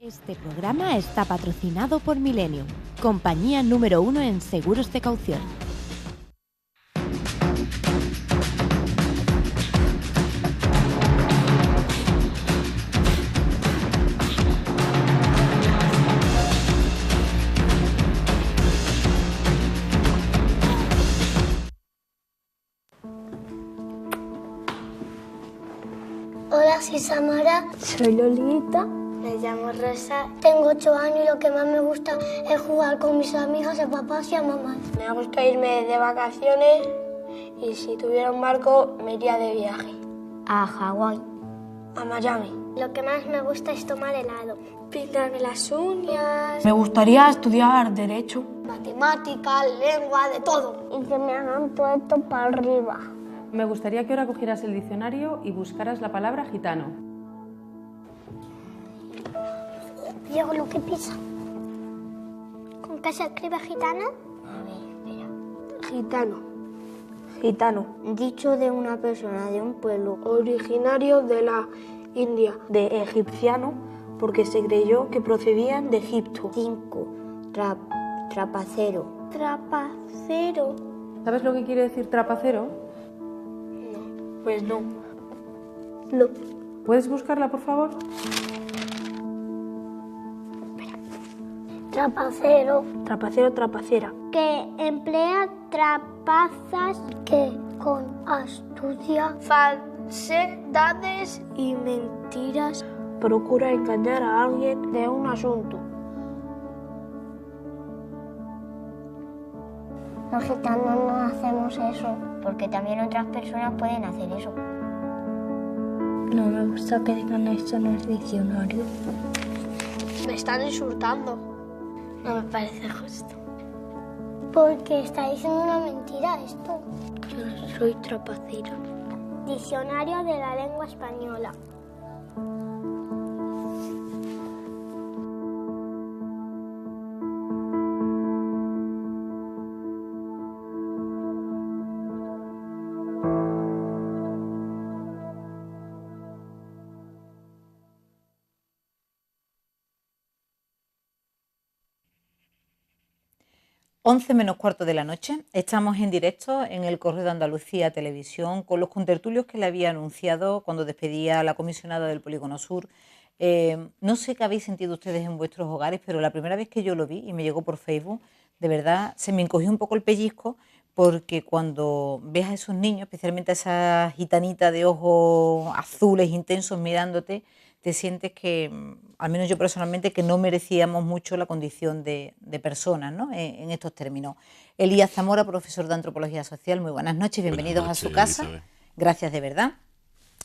Este programa está patrocinado por Millennium, compañía número 1 en seguros de caución. Hola, soy Samara. Soy Lolita. Me llamo Rosa. Tengo 8 años y lo que más me gusta es jugar con mis amigos, a papás y a mamás. Me gusta irme de vacaciones y si tuviera un barco me iría de viaje. A Hawái. A Miami. Lo que más me gusta es tomar helado. Pintarme las uñas. Me gustaría estudiar Derecho. Matemáticas, lengua, de todo. Y que me hagan puesto para arriba. Me gustaría que ahora cogieras el diccionario y buscaras la palabra gitano. Diego, lo que pisa. ¿Con qué se escribe gitano? A ver, espera. Gitano. Gitano. Dicho de una persona de un pueblo. Originario de la India. De egipciano porque se creyó que procedían de Egipto. 5. Trapacero. Trapacero. ¿Sabes lo que quiere decir trapacero? Pues no. No. ¿Puedes buscarla, por favor? Trapacero. Trapacero, trapacera. Que emplea trapazas que con astucia, falsedades y mentiras Procura engañar a alguien de un asunto. Los gitanos no hacemos eso, porque también otras personas pueden hacer eso. No me gusta que digan esto en el diccionario. Me están insultando. No me parece justo. Porque está diciendo una mentira esto. Yo soy trapacera. Diccionario de la lengua española. Once menos cuarto de la noche, estamos en directo en el Correo de Andalucía Televisión con los contertulios que le había anunciado cuando despedía a la comisionada del Polígono Sur. No sé qué habéis sentido ustedes en vuestros hogares, pero la primera vez que yo lo vi y me llegó por Facebook, de verdad se me encogió un poco el pellizco, porque cuando ves a esos niños, especialmente a esa gitanita de ojos azules intensos mirándote, te sientes que, al menos yo personalmente, que no merecíamos mucho la condición de personas, ¿no? En estos términos. Elías Zamora, profesor de Antropología Social, muy buenas noches, bienvenidos a su casa. Elizabeth. Gracias de verdad.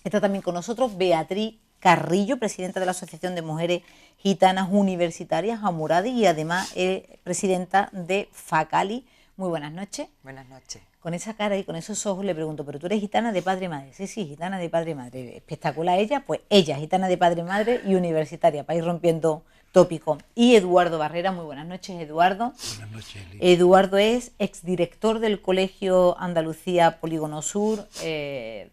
Está también con nosotros Beatriz Carrillo, presidenta de la Asociación de Mujeres Gitanas Universitarias, Amuradi, y además presidenta de FACALI. Muy buenas noches. Buenas noches. Con esa cara y con esos ojos le pregunto, ¿pero tú eres gitana de padre y madre? Sí, sí, gitana de padre y madre. Espectacular ella, pues ella, gitana de padre y madre y universitaria, para ir rompiendo tópico. Y Eduardo Barrera, muy buenas noches, Eduardo. Buenas noches, Eli. Eduardo es exdirector del Colegio Andalucía Polígono Sur.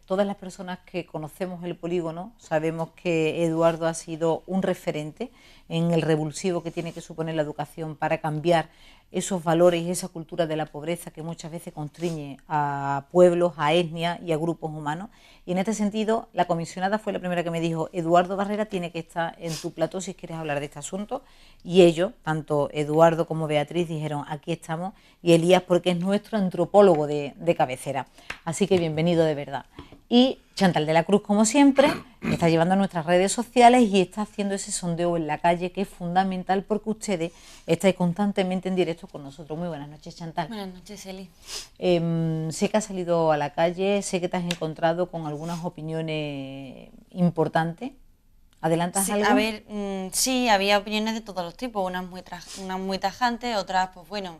Todas las personas que conocemos el polígono sabemos que Eduardo ha sido un referente en el revulsivo que tiene que suponer la educación para cambiar esos valores y esa cultura de la pobreza que muchas veces constriñe a pueblos, a etnias y a grupos humanos. Y en este sentido, la comisionada fue la primera que me dijo, Eduardo Barrera tiene que estar en tu plató si quieres hablar de este asunto. Y ellos, tanto Eduardo como Beatriz, dijeron, aquí estamos, y Elías porque es nuestro antropólogo de cabecera. Así que bienvenido de verdad. Y Chantal de la Cruz, como siempre, está llevando a nuestras redes sociales y está haciendo ese sondeo en la calle, que es fundamental porque ustedes estáis constantemente en directo con nosotros. Muy buenas noches, Chantal. Buenas noches, Eli. Sé que has salido a la calle, sé que te has encontrado con algunas opiniones importantes. ¿Adelantas sí, algo? A ver, sí, había opiniones de todos los tipos, unas muy tajantes, otras, pues bueno,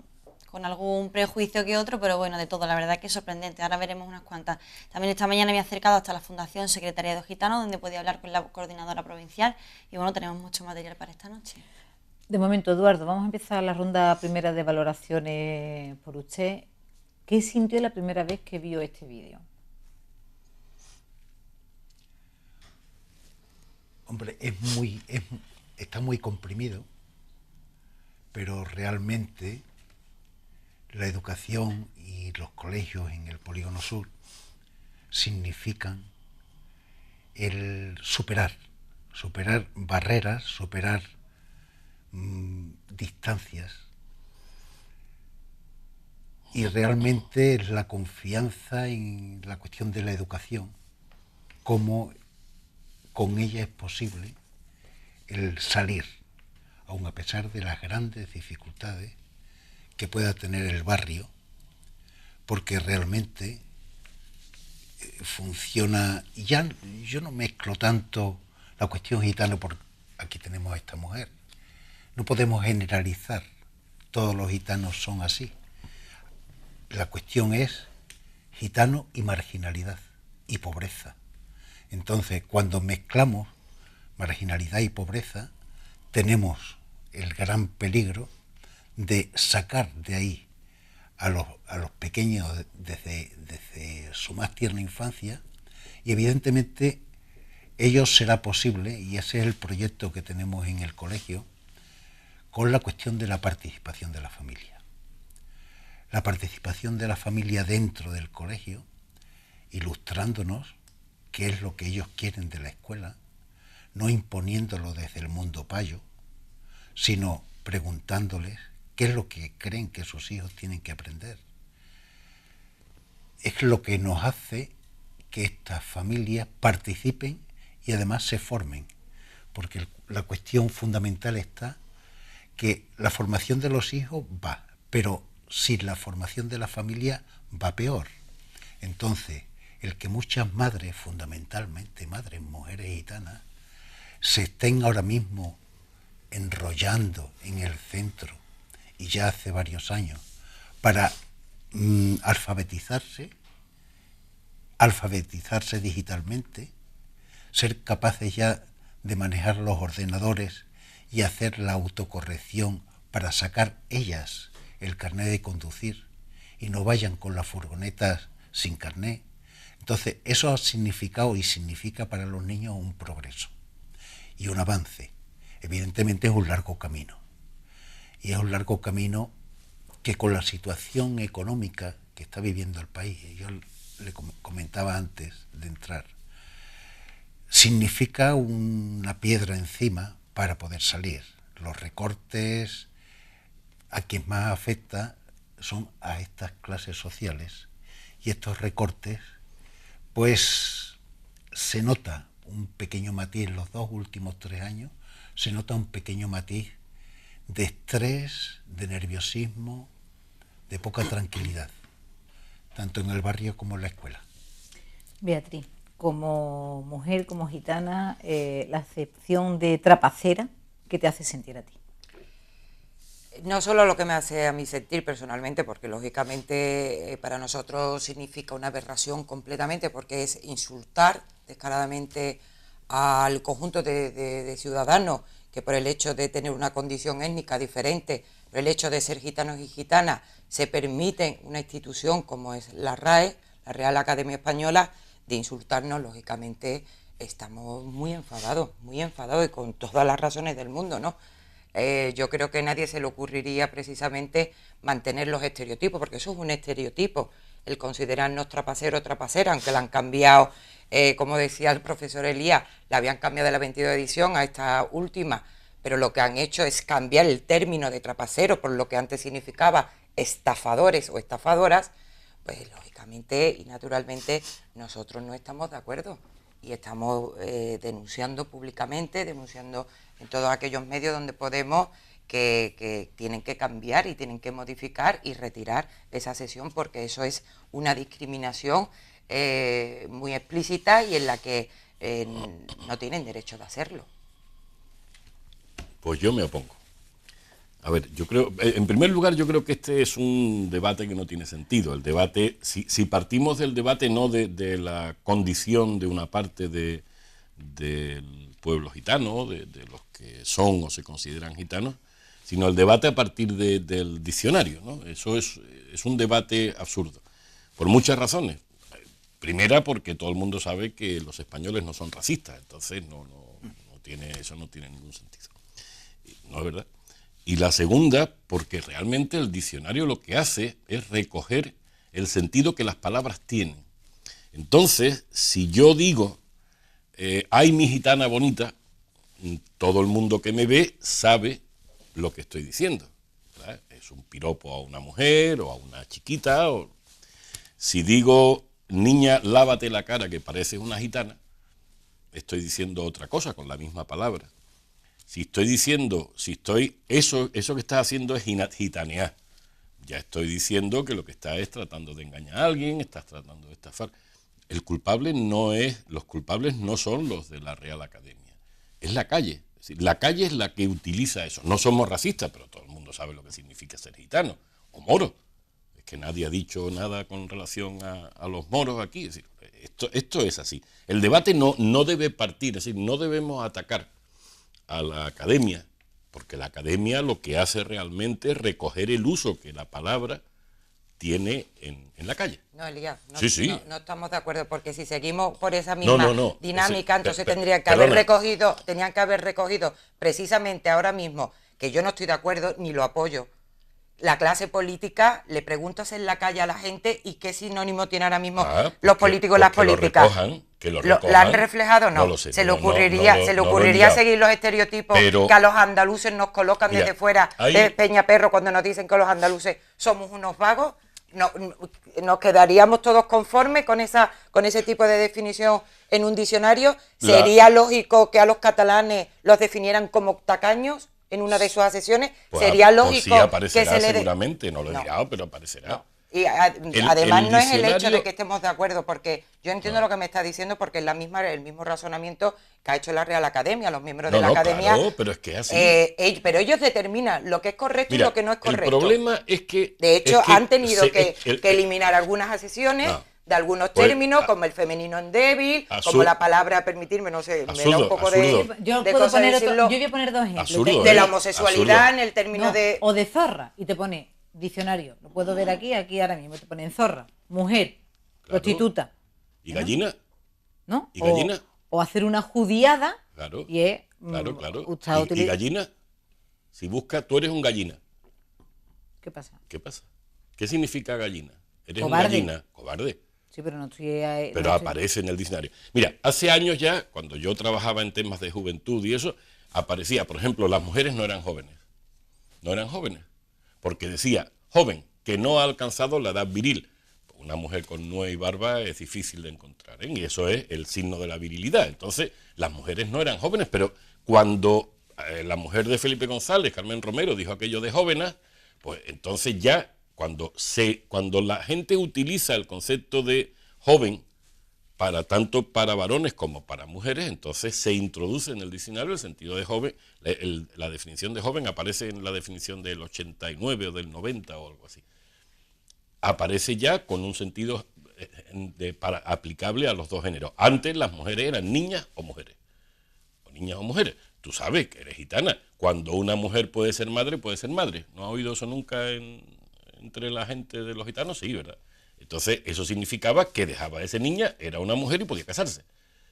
con algún prejuicio que otro, pero bueno, de todo, la verdad que es sorprendente. Ahora veremos unas cuantas. También esta mañana me he acercado hasta la Fundación Secretariado Gitano, donde podía hablar con la coordinadora provincial, y bueno, tenemos mucho material para esta noche. De momento, Eduardo, vamos a empezar la ronda primera de valoraciones por usted. ¿Qué sintió la primera vez que vio este vídeo? Hombre, está muy comprimido, pero realmente la educación y los colegios en el Polígono Sur significan el superar barreras, superar distancias, y realmente es la confianza en la cuestión de la educación, cómo con ella es posible el salir, aun a pesar de las grandes dificultades que pueda tener el barrio, porque realmente funciona. Y ya yo no mezclo tanto la cuestión gitana, porque aquí tenemos a esta mujer. No podemos generalizar, todos los gitanos son así. La cuestión es gitano y marginalidad y pobreza. Entonces, cuando mezclamos marginalidad y pobreza, tenemos el gran peligro de sacar de ahí a los pequeños desde su más tierna infancia, y evidentemente ello será posible, y ese es el proyecto que tenemos en el colegio, con la cuestión de la participación de la familia. La participación de la familia dentro del colegio, ilustrándonos qué es lo que ellos quieren de la escuela, no imponiéndolo desde el mundo payo, sino preguntándoles qué es lo que creen que sus hijos tienen que aprender. Es lo que nos hace que estas familias participen y además se formen, porque la cuestión fundamental está que la formación de los hijos va, pero sin la formación de la familia va peor. Entonces, el que muchas madres, fundamentalmente madres, mujeres gitanas, se estén ahora mismo enrollando en el centro, y ya hace varios años, para alfabetizarse digitalmente, ser capaces ya de manejar los ordenadores y hacer la autocorrección para sacar ellas el carnet de conducir y no vayan con las furgonetas sin carnet. Entonces, eso ha significado y significa para los niños un progreso y un avance. Evidentemente es un largo camino. Y es un largo camino que, con la situación económica que está viviendo el país, yo le comentaba antes de entrar, significa una piedra encima para poder salir. Los recortes a quien más afecta son a estas clases sociales, y estos recortes, pues se nota un pequeño matiz en los 2 últimos 3 años, se nota un pequeño matiz de estrés, de nerviosismo, de poca tranquilidad, tanto en el barrio como en la escuela. Beatriz, como mujer, como gitana, la acepción de trapacera, ¿qué te hace sentir a ti? No solo lo que me hace a mí sentir personalmente, porque lógicamente para nosotros significa una aberración completamente, porque es insultar descaradamente al conjunto de ciudadanos que, por el hecho de tener una condición étnica diferente, por el hecho de ser gitanos y gitanas, se permiten una institución como es la RAE, la Real Academia Española, de insultarnos. Lógicamente estamos muy enfadados y con todas las razones del mundo, ¿no? Yo creo que a nadie se le ocurriría precisamente mantener los estereotipos, porque eso es un estereotipo, el considerarnos trapacero o trapacera, aunque la han cambiado, como decía el profesor Elías, la habían cambiado de la 22 edición a esta última, pero lo que han hecho es cambiar el término de trapacero por lo que antes significaba estafadores o estafadoras. Pues lógicamente y naturalmente nosotros no estamos de acuerdo y estamos denunciando públicamente, denunciando en todos aquellos medios donde podemos, que tienen que cambiar y tienen que modificar y retirar esa sesión, porque eso es una discriminación muy explícita y en la que no tienen derecho de hacerlo. Pues yo me opongo. A ver, yo creo, en primer lugar, yo creo que este es un debate que no tiene sentido. El debate, si partimos del debate no de la condición de una parte del pueblo gitano, de los que son o se consideran gitanos, sino el debate a partir del diccionario, ¿no? Eso es un debate absurdo, por muchas razones. Primera, porque todo el mundo sabe que los españoles no son racistas, entonces eso no tiene ningún sentido. No es verdad. Y la segunda, porque realmente el diccionario lo que hace es recoger el sentido que las palabras tienen. Entonces, si yo digo, ay mi gitana bonita, todo el mundo que me ve sabe lo que estoy diciendo, ¿verdad? Es un piropo a una mujer o a una chiquita. Si digo, niña, lávate la cara que pareces una gitana, estoy diciendo otra cosa con la misma palabra. Si estoy diciendo, eso que estás haciendo es gitanear. Ya estoy diciendo que lo que estás es tratando de engañar a alguien, estás tratando de estafar. Los culpables no son los de la Real Academia, es la calle. Es decir, la calle es la que utiliza eso. No somos racistas, pero todo el mundo sabe lo que significa ser gitano o moro. Es que nadie ha dicho nada con relación a los moros aquí. Es decir, esto es así. El debate no debe partir, es decir, no debemos atacar a la academia, porque la academia lo que hace realmente es recoger el uso que la palabra tiene en la calle. No, Elías, Sí. No estamos de acuerdo, porque si seguimos por esa misma dinámica, entonces tenían que haber recogido precisamente ahora mismo, que yo no estoy de acuerdo ni lo apoyo. La clase política, le preguntas en la calle a la gente y qué sinónimo tiene ahora mismo los políticos y las políticas. Que lo recojan. ¿La han reflejado? No. No lo sé. Se le ocurriría seguir los estereotipos que a los andaluces nos colocan desde fuera de Peñaperro cuando nos dicen que los andaluces somos unos vagos. No, nos quedaríamos todos conformes con ese tipo de definición en un diccionario. ¿Sería lógico que a los catalanes los definieran como tacaños en una de sus asesiones? ¿Sería lógico sí, aparecerá que se le seguramente, no lo he mirado, pero aparecerá. No. Y además el no es el hecho de que estemos de acuerdo, porque yo entiendo lo que me está diciendo, porque es el mismo razonamiento que ha hecho la Real Academia, los miembros de la Academia. Claro, pero es que es así. Pero ellos determinan lo que es correcto y lo que no es correcto. El problema es que... De hecho, han tenido que eliminar algunas asesiones de algunos términos, como el femenino en débil, como la palabra, permitirme, no sé, me da un poco de yo de voy a poner dos ejemplos. De la homosexualidad en el término de... O de zorra, y te pone... Diccionario, lo puedo ver aquí ahora mismo, te ponen zorra, mujer, prostituta. ¿Y gallina? ¿No? ¿Y gallina? O hacer una judiada. Claro, y es, claro. ¿Y gallina? Si buscas, tú eres un gallina. ¿Qué pasa? ¿Qué significa gallina? Eres cobarde. Un gallina, cobarde. Sí, pero no estoy... Pero aparece en el diccionario. Mira, hace años ya, cuando yo trabajaba en temas de juventud y eso, aparecía, por ejemplo, las mujeres no eran jóvenes. No eran jóvenes. Porque decía, joven, que no ha alcanzado la edad viril. Una mujer con nuez y barba es difícil de encontrar, ¿eh? Y eso es el signo de la virilidad. Entonces, las mujeres no eran jóvenes, pero cuando la mujer de Felipe González, Carmen Romero, dijo aquello de jóvenes, pues entonces ya, cuando la gente utiliza el concepto de joven, tanto para varones como para mujeres, entonces se introduce en el diccionario el sentido de joven. La definición de joven aparece en la definición del 89 o del 90 o algo así. Aparece ya con un sentido aplicable a los dos géneros. Antes las mujeres eran niñas o mujeres. O niñas o mujeres. Tú sabes que eres gitana. Cuando una mujer puede ser madre, puede ser madre. ¿No has oído eso nunca entre la gente de los gitanos? Sí, ¿verdad? Entonces, eso significaba que dejaba de ser niña, era una mujer y podía casarse.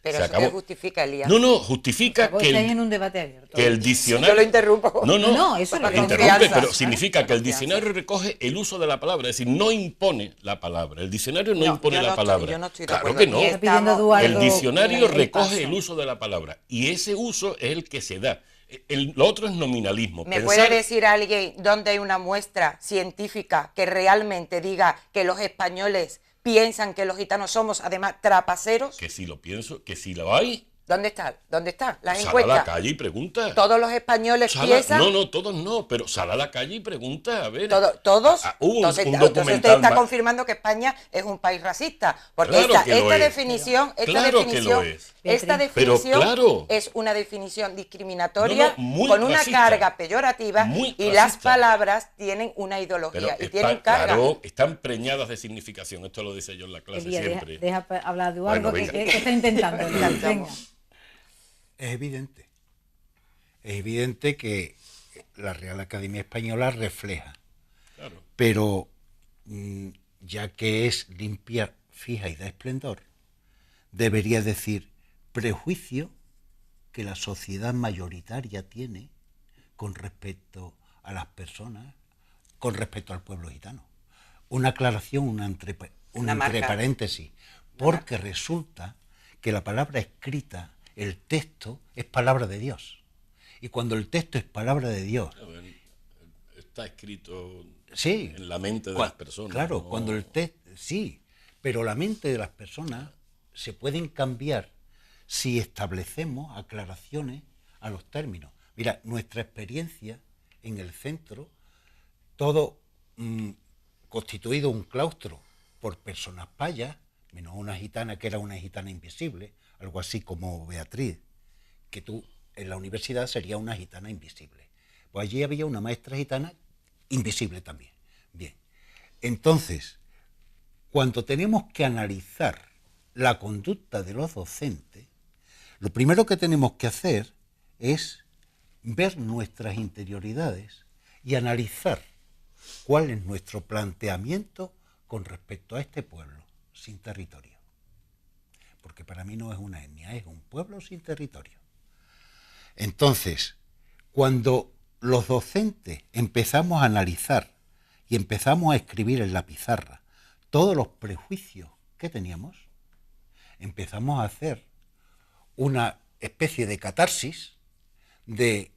Pero eso te justifica, Elías. No, justifica que en un debate abierto. Que el diccionario... Yo lo interrumpo. No, eso lo interrumpe, pero significa que el diccionario recoge el uso de la palabra, es decir, no impone la palabra. El diccionario no impone la palabra. Yo no estoy de claro acuerdo. que no. El diccionario recoge el uso de la palabra y ese uso es el que se da. Lo otro es nominalismo. ¿Me puede decir alguien dónde hay una muestra científica que realmente diga que los españoles piensan que los gitanos somos, además, trapaceros? Que si lo pienso, que si lo hay. ¿Dónde está? Las sal encuestas. A la calle y pregunta. ¿Todos los españoles piensan? No, todos no, pero sal a la calle y pregunta, a ver. ¿Todos? Entonces usted está confirmando que España es un país racista, porque esta definición es una definición discriminatoria con una carga peyorativa y las palabras tienen una ideología y tienen carga. Claro, están preñadas de significación, esto lo dice yo en la clase siempre. Deja hablar de Eduardo, que está intentando. Venga. Es evidente que la Real Academia Española refleja, pero ya que es limpia, fija y da esplendor, debería decir prejuicio que la sociedad mayoritaria tiene con respecto a las personas, con respecto al pueblo gitano. Una aclaración, una entre paréntesis, porque resulta que la palabra escrita, el texto, es palabra de Dios. Y cuando el texto es palabra de Dios... Está escrito sí, en la mente de las personas. Claro, ¿no? cuando el texto... Sí, pero la mente de las personas se pueden cambiar si establecemos aclaraciones a los términos. Mira, nuestra experiencia en el centro, todo constituido un claustro por personas payas, menos una gitana que era una gitana invisible, algo así como Beatriz, que tú en la universidad sería una gitana invisible. Pues allí había una maestra gitana invisible también. Bien, entonces, cuando tenemos que analizar la conducta de los docentes, lo primero que tenemos que hacer es ver nuestras interioridades y analizar cuál es nuestro planteamiento con respecto a este pueblo sin territorio. Porque para mí no es una etnia, es un pueblo sin territorio. Entonces, cuando los docentes empezamos a analizar y empezamos a escribir en la pizarra todos los prejuicios que teníamos, empezamos a hacer una especie de catarsis de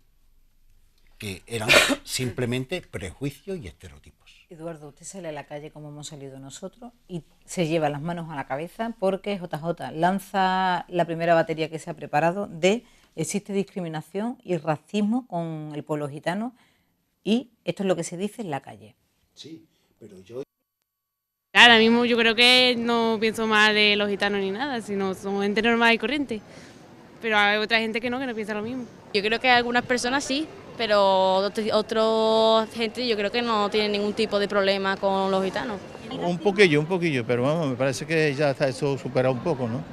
que eran simplemente prejuicios y estereotipos. Eduardo, usted sale a la calle como hemos salido nosotros y se lleva las manos a la cabeza porque JJ lanza la primera batería que se ha preparado de existe discriminación y racismo con el pueblo gitano y esto es lo que se dice en la calle. Sí, pero yo... Ahora mismo yo creo que no pienso mal de los gitanos ni nada, sino somos gente normal y corriente. Pero hay otra gente que no piensa lo mismo. Yo creo que algunas personas sí, pero otra gente yo creo que no tiene ningún tipo de problema con los gitanos. Un poquillo, pero vamos, me parece que ya está eso superado un poco, ¿no?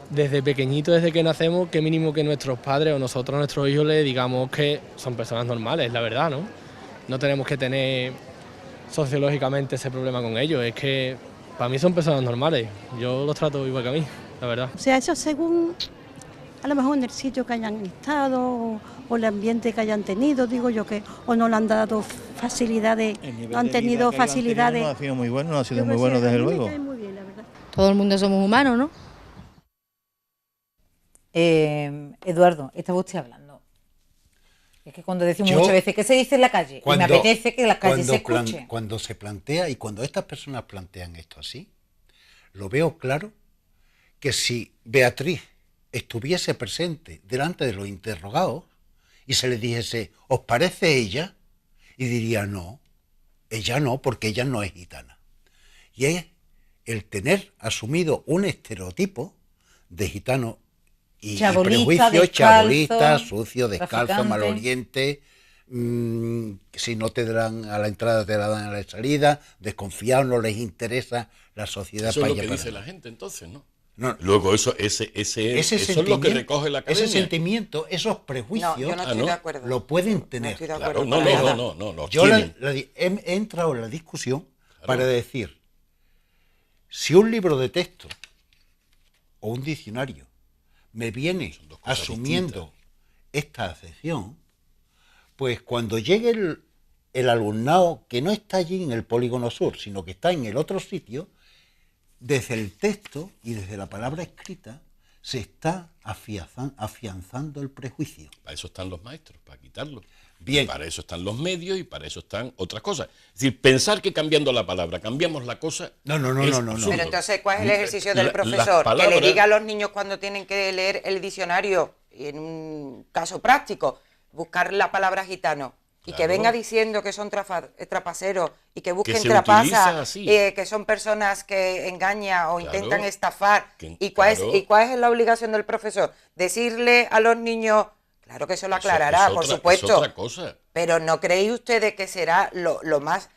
Desde pequeñito, desde que nacemos, que mínimo que nuestros padres o nosotros a nuestros hijos les digamos que son personas normales, la verdad, ¿no? No tenemos que tener sociológicamente ese problema con ellos, es que para mí son personas normales, yo los trato igual que a mí, la verdad. O sea, eso según a lo mejor en el sitio que hayan estado o el ambiente que hayan tenido, digo yo que o no le han dado facilidades, no han tenido facilidades. No ha sido muy bueno, no ha sido muy bueno desde luego. Muy bien, la verdad. Todo el mundo somos humanos, ¿no? Eduardo, estaba usted hablando. Es que cuando decimos muchas veces que se dice en la calle, y me apetece que en la calle se escuche. Cuando se plantea y cuando estas personas plantean esto así, lo veo claro que si Beatriz estuviese presente delante de los interrogados y se les dijese, ¿os parece ella? Y diría, no, ella no, porque ella no es gitana. Y es el tener asumido un estereotipo de gitano y prejuicio, chabolista, sucio, descalzo, maloliente, si no te dan a la entrada te la dan a la salida, desconfiado, no les interesa la sociedad. Eso es lo que dice la gente entonces, ¿no? Luego eso es lo que recoge la academia. Ese sentimiento, esos prejuicios, no, yo no estoy de acuerdo. Lo pueden tener. No estoy de acuerdo. No. Yo he entrado en la discusión para decir, si un libro de texto o un diccionario me viene asumiendo esta acepción, pues cuando llegue el alumnado que no está allí en el Polígono Sur, sino que está en el otro sitio, desde el texto y desde la palabra escrita se está afianzando el prejuicio. Para eso están los maestros, para quitarlo. Bien. Y para eso están los medios y para eso están otras cosas. Es decir, pensar que cambiando la palabra cambiamos la cosa. No. Pero entonces, ¿cuál es el ejercicio del profesor? Que le diga a los niños cuando tienen que leer el diccionario, y en un caso práctico, buscar la palabra gitano. Y que venga diciendo que son trapaceros y que busquen trapasas, que son personas que engañan o intentan estafar. ¿Y cuál es la obligación del profesor? Decirle a los niños, claro que eso lo aclarará, por supuesto. Es otra cosa. Pero ¿no creéis ustedes que será lo más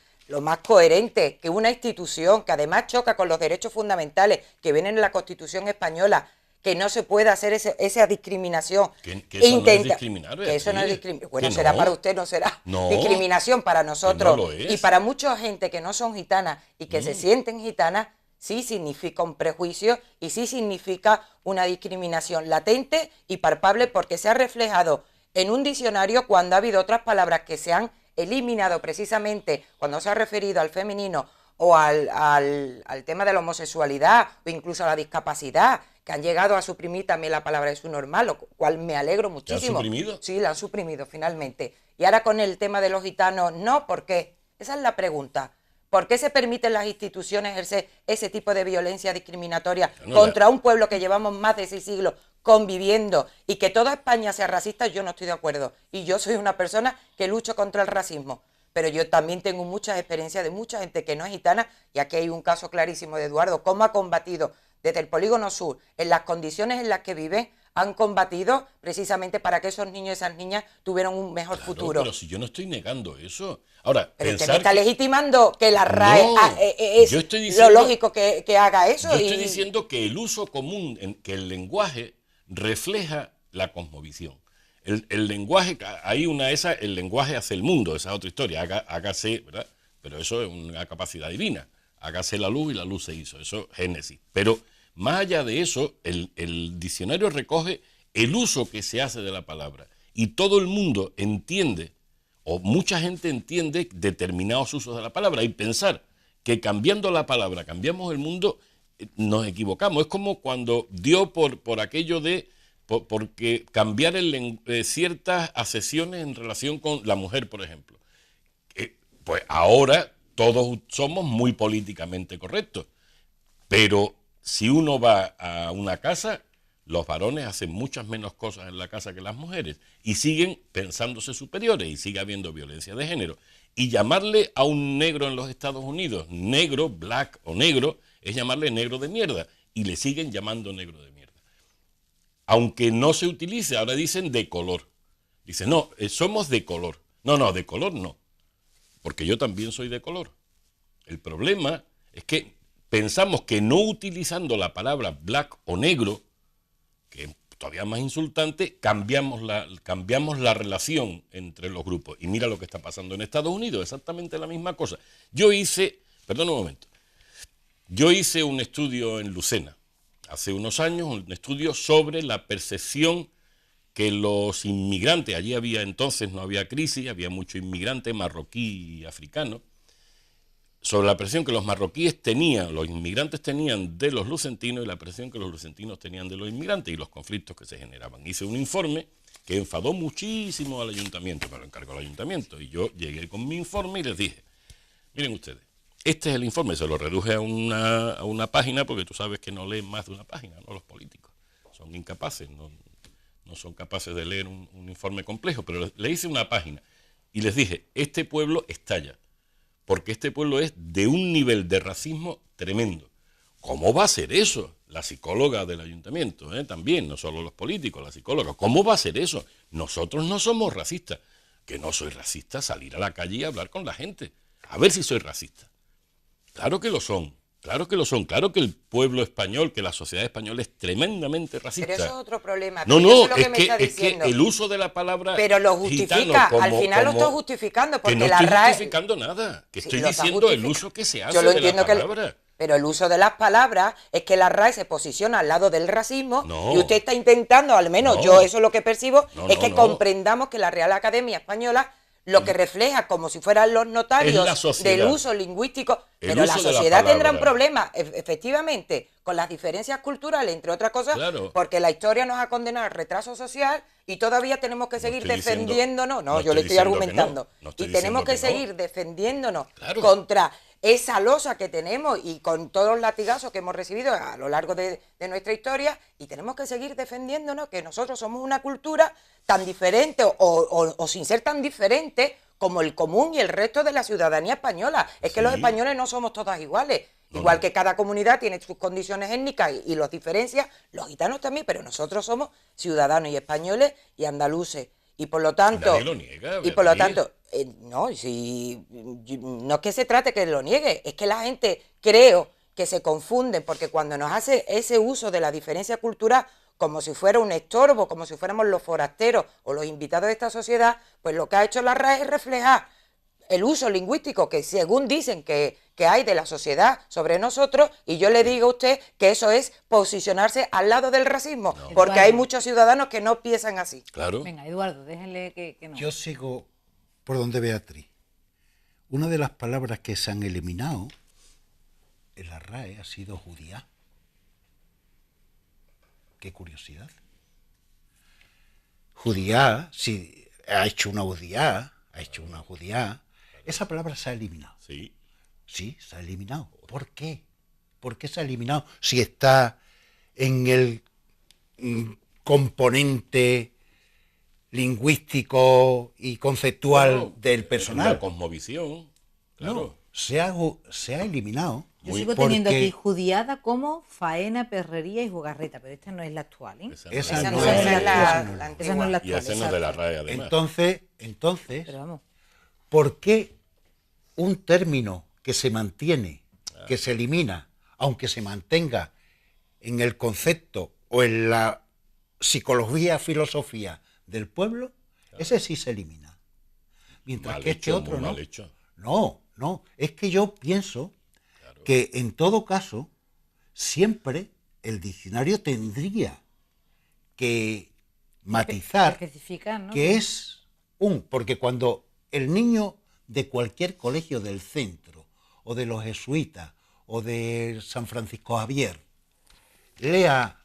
coherente que una institución que además choca con los derechos fundamentales que vienen en la Constitución española, que no se pueda hacer esa discriminación? Que eso no es discriminar. Que eso no es discriminación. Bueno, será para usted, no será discriminación para nosotros. No lo es. Y para mucha gente que no son gitanas y que se sienten gitanas, sí significa un prejuicio y sí significa una discriminación latente y palpable porque se ha reflejado en un diccionario cuando ha habido otras palabras que se han eliminado precisamente cuando se ha referido al femenino o al tema de la homosexualidad o incluso a la discapacidad, que han llegado a suprimir también la palabra de su normal, lo cual me alegro muchísimo. ¿La han suprimido? Sí, la han suprimido finalmente. Y ahora con el tema de los gitanos, no, ¿por qué? Esa es la pregunta. ¿Por qué se permiten las instituciones ejercer ese tipo de violencia discriminatoria contra un pueblo que llevamos más de 6 siglos conviviendo y que toda España sea racista? Yo no estoy de acuerdo. Y yo soy una persona que lucho contra el racismo. Pero yo también tengo muchas experiencias de mucha gente que no es gitana, y aquí hay un caso clarísimo de Eduardo, cómo ha combatido desde el Polígono Sur, en las condiciones en las que vive, han combatido precisamente para que esos niños y esas niñas tuvieran un mejor futuro. Pero si yo no estoy negando eso. Ahora, pero usted pensar me está que... legitimando que la RAE No, es yo estoy diciendo, lo lógico que haga eso. Yo estoy diciendo que el uso común, que el lenguaje refleja la cosmovisión. El lenguaje, hay el lenguaje hace el mundo, esa es otra historia, hágase, ¿verdad? Pero eso es una capacidad divina, hágase la luz y la luz se hizo, eso es Génesis. Pero más allá de eso, el diccionario recoge el uso que se hace de la palabra, y todo el mundo entiende, o mucha gente entiende determinados usos de la palabra, y pensar que cambiando la palabra cambiamos el mundo, nos equivocamos. Es como cuando dio por aquello de porque cambiar ciertas acepciones en relación con la mujer, por ejemplo. Pues ahora todos somos muy políticamente correctos, pero si uno va a una casa, los varones hacen muchas menos cosas en la casa que las mujeres y siguen pensándose superiores y sigue habiendo violencia de género. Y llamarle a un negro en los Estados Unidos negro, black o negro, es llamarle negro de mierda, y le siguen llamando negro de mierda. Aunque no se utilice, ahora dicen de color. Dicen, no, somos de color. No, de color no, porque yo también soy de color. El problema es que pensamos que no utilizando la palabra black o negro, que es todavía más insultante, cambiamos la relación entre los grupos. Y mira lo que está pasando en Estados Unidos, exactamente la misma cosa. Yo hice un estudio en Lucena, hace unos años, un estudio sobre la percepción que los inmigrantes, allí había entonces, no había crisis, había mucho inmigrante marroquí y africano, sobre la presión que los marroquíes tenían, los inmigrantes tenían de los lucentinos y la presión que los lucentinos tenían de los inmigrantes y los conflictos que se generaban. Hice un informe que enfadó muchísimo al ayuntamiento, me lo encargó el ayuntamiento, y yo llegué con mi informe y les dije, miren ustedes, este es el informe, se lo reduje a una página, porque tú sabes que no leen más de una página, ¿no? Los políticos son incapaces, no son capaces de leer un informe complejo, pero le hice una página y les dije, este pueblo estalla, porque este pueblo es de un nivel de racismo tremendo. ¿Cómo va a ser eso? La psicóloga del ayuntamiento, también, no solo los políticos, la psicóloga. ¿Cómo va a ser eso? Nosotros no somos racistas. Que no soy racista, salir a la calle y hablar con la gente. A ver si soy racista. Claro que lo son, claro que lo son. Claro que el pueblo español, que la sociedad española es tremendamente racista. Pero eso es otro problema. No, es que el uso de la palabra pero lo justifica, al final lo estoy justificando, porque que no la estoy RAE... justificando nada, que Sí, estoy lo está diciendo el justificando. uso que se hace Yo lo de la entiendo palabra. Pero el uso de las palabras es que la RAE se posiciona al lado del racismo, No. y usted está intentando, al menos No. yo eso es lo que percibo, No, es no, que no. comprendamos que la Real Academia Española lo que refleja, como si fueran los Es notarios la sociedad. del uso lingüístico, El pero la uso de la sociedad tendrá un palabra. problema, efectivamente, con las diferencias culturales, entre otras cosas, Claro. porque la historia nos ha condenado al retraso social y todavía tenemos que seguir estoy diciendo- defendiéndonos, no yo le estoy estoy diciendo que argumentando, no estoy y tenemos diciendo que que no. seguir defendiéndonos Claro. contra esa losa que tenemos y con todos los latigazos que hemos recibido a lo largo de nuestra historia, y tenemos que seguir defendiéndonos que nosotros somos una cultura tan diferente o sin ser tan diferente como el común y el resto de la ciudadanía española. Es que Sí. los españoles no somos todas iguales. No, Igual no. que cada comunidad tiene sus condiciones étnicas y los diferencia, los gitanos también, pero nosotros somos ciudadanos y españoles y andaluces. Y por lo tanto... Nadie lo niega, y por lo Beatriz. tanto, no es que se trate que lo niegue, es que la gente creo que se confunde, porque cuando nos hace ese uso de la diferencia cultural como si fuera un estorbo, como si fuéramos los forasteros o los invitados de esta sociedad, pues lo que ha hecho la RAE es reflejar el uso lingüístico que según dicen que hay de la sociedad sobre nosotros, y yo le digo a usted que eso es posicionarse al lado del racismo, porque hay muchos ciudadanos que no piensan así. Claro. Venga, Eduardo, déjenle que no. Yo sigo por donde Beatriz. Una de las palabras que se han eliminado en la RAE ha sido judía. Qué curiosidad. Judía, si ha hecho una judía, esa palabra se ha eliminado. Sí. Sí, se ha eliminado. ¿Por qué? ¿Por qué se ha eliminado? Si está en el componente lingüístico y conceptual del personal. La cosmovisión. Claro. No, se ha eliminado. Yo sigo teniendo aquí judiada como faena, perrería y jugarreta, pero esta no es la actual, ¿eh? Esa no es la actual. Y hacernos de la RAE, además. Entonces, pero vamos, ¿por qué un término que se mantiene, que se elimina, aunque se mantenga en el concepto o en la psicología, filosofía del pueblo, ese sí se elimina? Mientras que este otro no. No, es que yo pienso que en todo caso siempre el diccionario tendría que matizar especificar, ¿no? que es porque cuando el niño de cualquier colegio del centro o de los jesuitas o de San Francisco Javier lea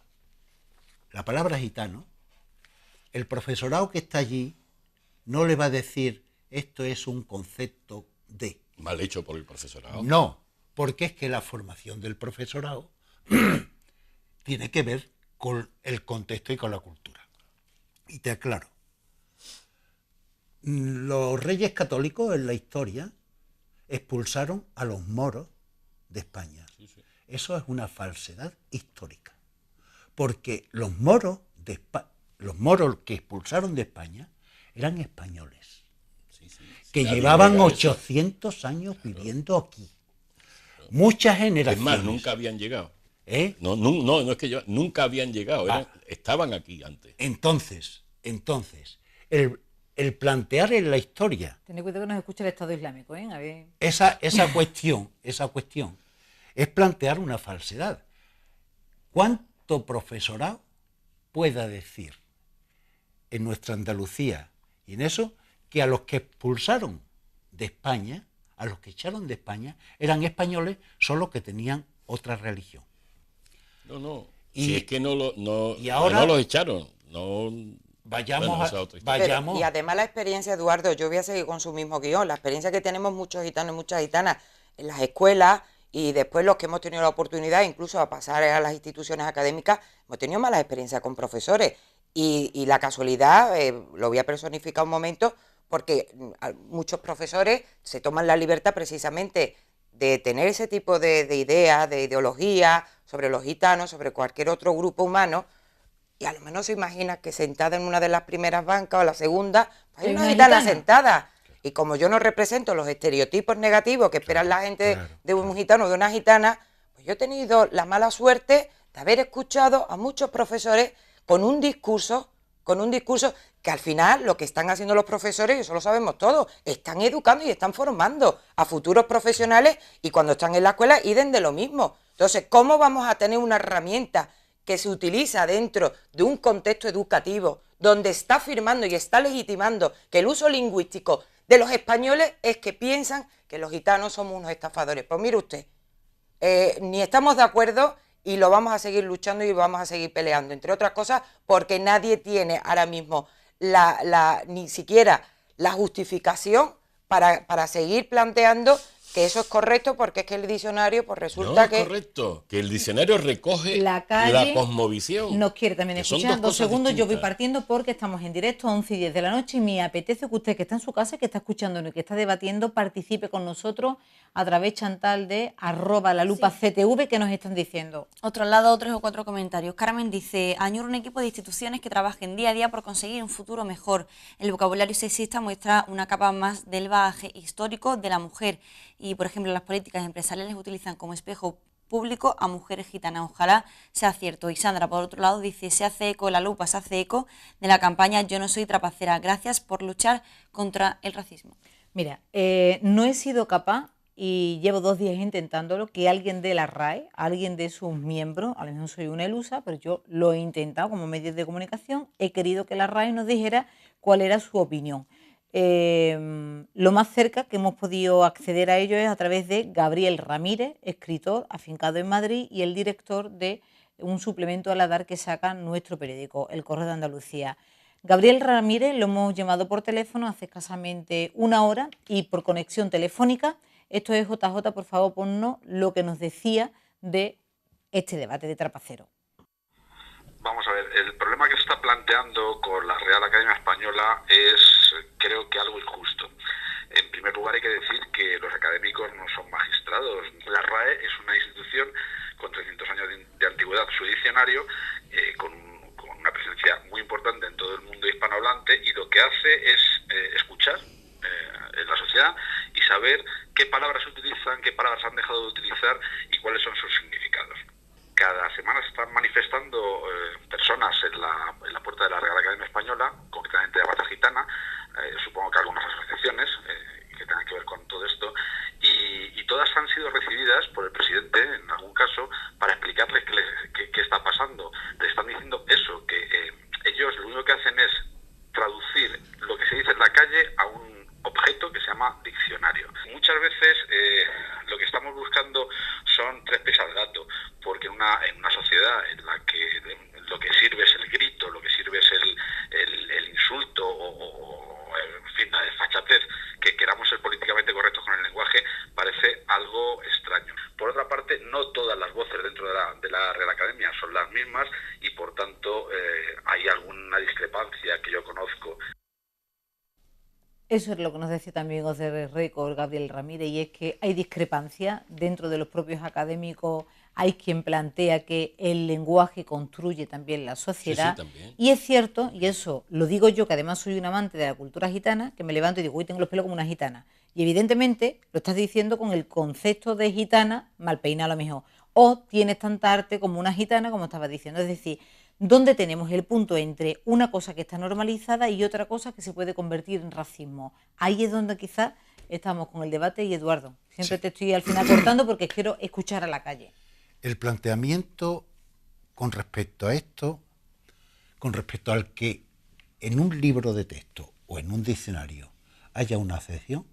la palabra gitano, el profesorado que está allí no le va a decir esto es un concepto de... Mal hecho por el profesorado. No, porque es que la formación del profesorado tiene que ver con el contexto y con la cultura. Y te aclaro, los reyes católicos en la historia expulsaron a los moros de España. Eso es una falsedad histórica, porque los moros que expulsaron de España eran españoles, que llevaban 800 años viviendo aquí. Muchas generaciones. Es más, nunca habían llegado. No es que nunca habían llegado, estaban aquí antes. Entonces, el plantear en la historia... Tened cuidado que nos escucha el Estado Islámico, ¿eh? A ver. Esa cuestión es plantear una falsedad. ¿Cuánto profesorado pueda decir en nuestra Andalucía y en eso que a los que expulsaron de España, a los que echaron de España, eran españoles, solo que tenían otra religión? No. Y, si es que no ahora, los echaron. Vayamos. Y además la experiencia, Eduardo, yo voy a seguir con su mismo guión, la experiencia que tenemos muchos gitanos y muchas gitanas en las escuelas, y después los que hemos tenido la oportunidad incluso a pasar a las instituciones académicas, hemos tenido malas experiencias con profesores. Y la casualidad, lo voy a personificar un momento, porque muchos profesores se toman la libertad precisamente de tener ese tipo de ideas, de ideología sobre los gitanos, sobre cualquier otro grupo humano, y a lo menos se imagina que sentada en una de las primeras bancas o la segunda, pues hay una gitana sentada. Y como yo no represento los estereotipos negativos que esperan la gente de un gitano o de una gitana, pues yo he tenido la mala suerte de haber escuchado a muchos profesores con un discurso que al final lo que están haciendo los profesores, y eso lo sabemos todos, están educando y están formando a futuros profesionales, y cuando están en la escuela idem de lo mismo. Entonces, ¿cómo vamos a tener una herramienta que se utiliza dentro de un contexto educativo donde está afirmando y está legitimando que el uso lingüístico de los españoles es que piensan que los gitanos somos unos estafadores? Pues mire usted, ni estamos de acuerdo, y lo vamos a seguir luchando y vamos a seguir peleando, entre otras cosas porque nadie tiene ahora mismo ni siquiera la justificación para seguir planteando que eso es correcto, porque es que el diccionario pues resulta que... No es correcto, que el diccionario recoge la cosmovisión. Nos quiere también escuchar. 2 segundos, yo voy partiendo porque estamos en directo a 11:10 de la noche y me apetece que usted que está en su casa, que está escuchándonos y que está debatiendo, participe con nosotros a través, Chantal, de @lalupactv, que nos están diciendo. Otro lado, 3 o 4 comentarios. Carmen dice: añoro un equipo de instituciones que trabajen día a día por conseguir un futuro mejor. El vocabulario sexista muestra una capa más del bagaje histórico de la mujer. Y, por ejemplo, las políticas empresariales utilizan como espejo público a mujeres gitanas. Ojalá sea cierto. Y Sandra, por otro lado, dice: se hace eco, La Lupa se hace eco de la campaña Yo no soy trapacera. Gracias por luchar contra el racismo. Mira, no he sido capaz, y llevo 2 días intentándolo, que alguien de la RAE, alguien de sus miembros, a lo mejor soy una ilusa, pero yo lo he intentado como medios de comunicación, he querido que la RAE nos dijera cuál era su opinión. Lo más cerca que hemos podido acceder a ello es a través de Gabriel Ramírez, escritor afincado en Madrid y el director de un suplemento al Adar que saca nuestro periódico, El Correo de Andalucía. Gabriel Ramírez lo hemos llamado por teléfono hace escasamente 1 hora y por conexión telefónica. Esto es JJ, por favor, ponnos lo que nos decía de este debate de Trapacero. Vamos a ver, el problema que se está planteando con la Real Academia Española es, creo que, algo injusto. En primer lugar, hay que decir que los académicos no son magistrados. La RAE es una institución con 300 años de antigüedad, su diccionario, con una presencia muy importante en todo el mundo hispanohablante, y lo que hace es escuchar en la sociedad y saber qué palabras se utilizan, qué palabras han dejado de utilizar y cuáles son sus significados. Cada semana se están manifestando personas en la puerta de la Real Academia Española, concretamente de Bata Gitana, supongo que algunas asociaciones que tengan que ver con todo esto, y todas han sido recibidas por el presidente, en algún caso, para explicarles qué está pasando. Le están diciendo eso, que ellos lo único que hacen es traducir lo que se dice en la calle a un objeto que se llama diccionario. Muchas veces lo que estamos buscando son 3 pies al gato, porque en una sociedad en la que lo que sirve es el grito, lo que sirve es el insulto o en fin, la desfachatez, que queramos ser políticamente correctos con el lenguaje, parece algo extraño. Por otra parte, no todas las voces dentro de la Real Academia son las mismas y, por tanto, hay alguna discrepancia que yo conozco. Eso es lo que nos decía también Off the Record Gabriel Ramírez, y es que hay discrepancia dentro de los propios académicos. Hay quien plantea que el lenguaje construye también la sociedad. Sí, también. Y es cierto, y eso lo digo yo, que además soy un amante de la cultura gitana, que me levanto y digo, uy, tengo los pelos como una gitana. Y evidentemente lo estás diciendo con el concepto de gitana mal peinado a lo mejor. O tienes tanta arte como una gitana, como estabas diciendo. Es decir, ¿dónde tenemos el punto entre una cosa que está normalizada y otra cosa que se puede convertir en racismo? Ahí es donde quizás estamos con el debate. Y Eduardo, siempre te estoy al final cortando porque quiero escuchar a la calle. El planteamiento con respecto a esto, con respecto al que en un libro de texto o en un diccionario haya una acepción,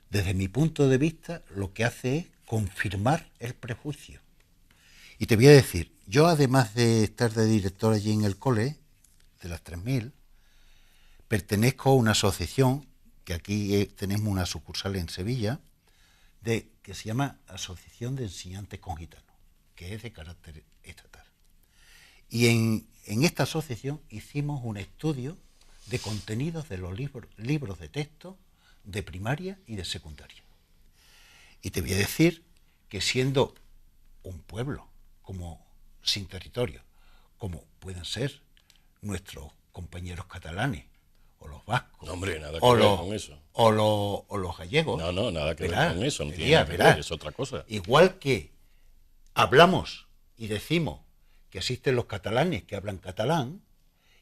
desde mi punto de vista lo que hace es confirmar el prejuicio. Y te voy a decir, yo además de estar de director allí en el cole, de las 3000, pertenezco a una asociación, que aquí tenemos una sucursal en Sevilla, que se llama Asociación de Enseñantes con Gitanos, que es de carácter estatal. Y en esta asociación hicimos un estudio de contenidos de los libros de texto de primaria y de secundaria. Y te voy a decir que siendo un pueblo como sin territorio, como pueden ser nuestros compañeros catalanes, o los vascos, no, hombre, nada que ver con eso. O los gallegos. No, nada que ver con eso, no tiene nada que ver, es otra cosa. Igual que hablamos y decimos que existen los catalanes que hablan catalán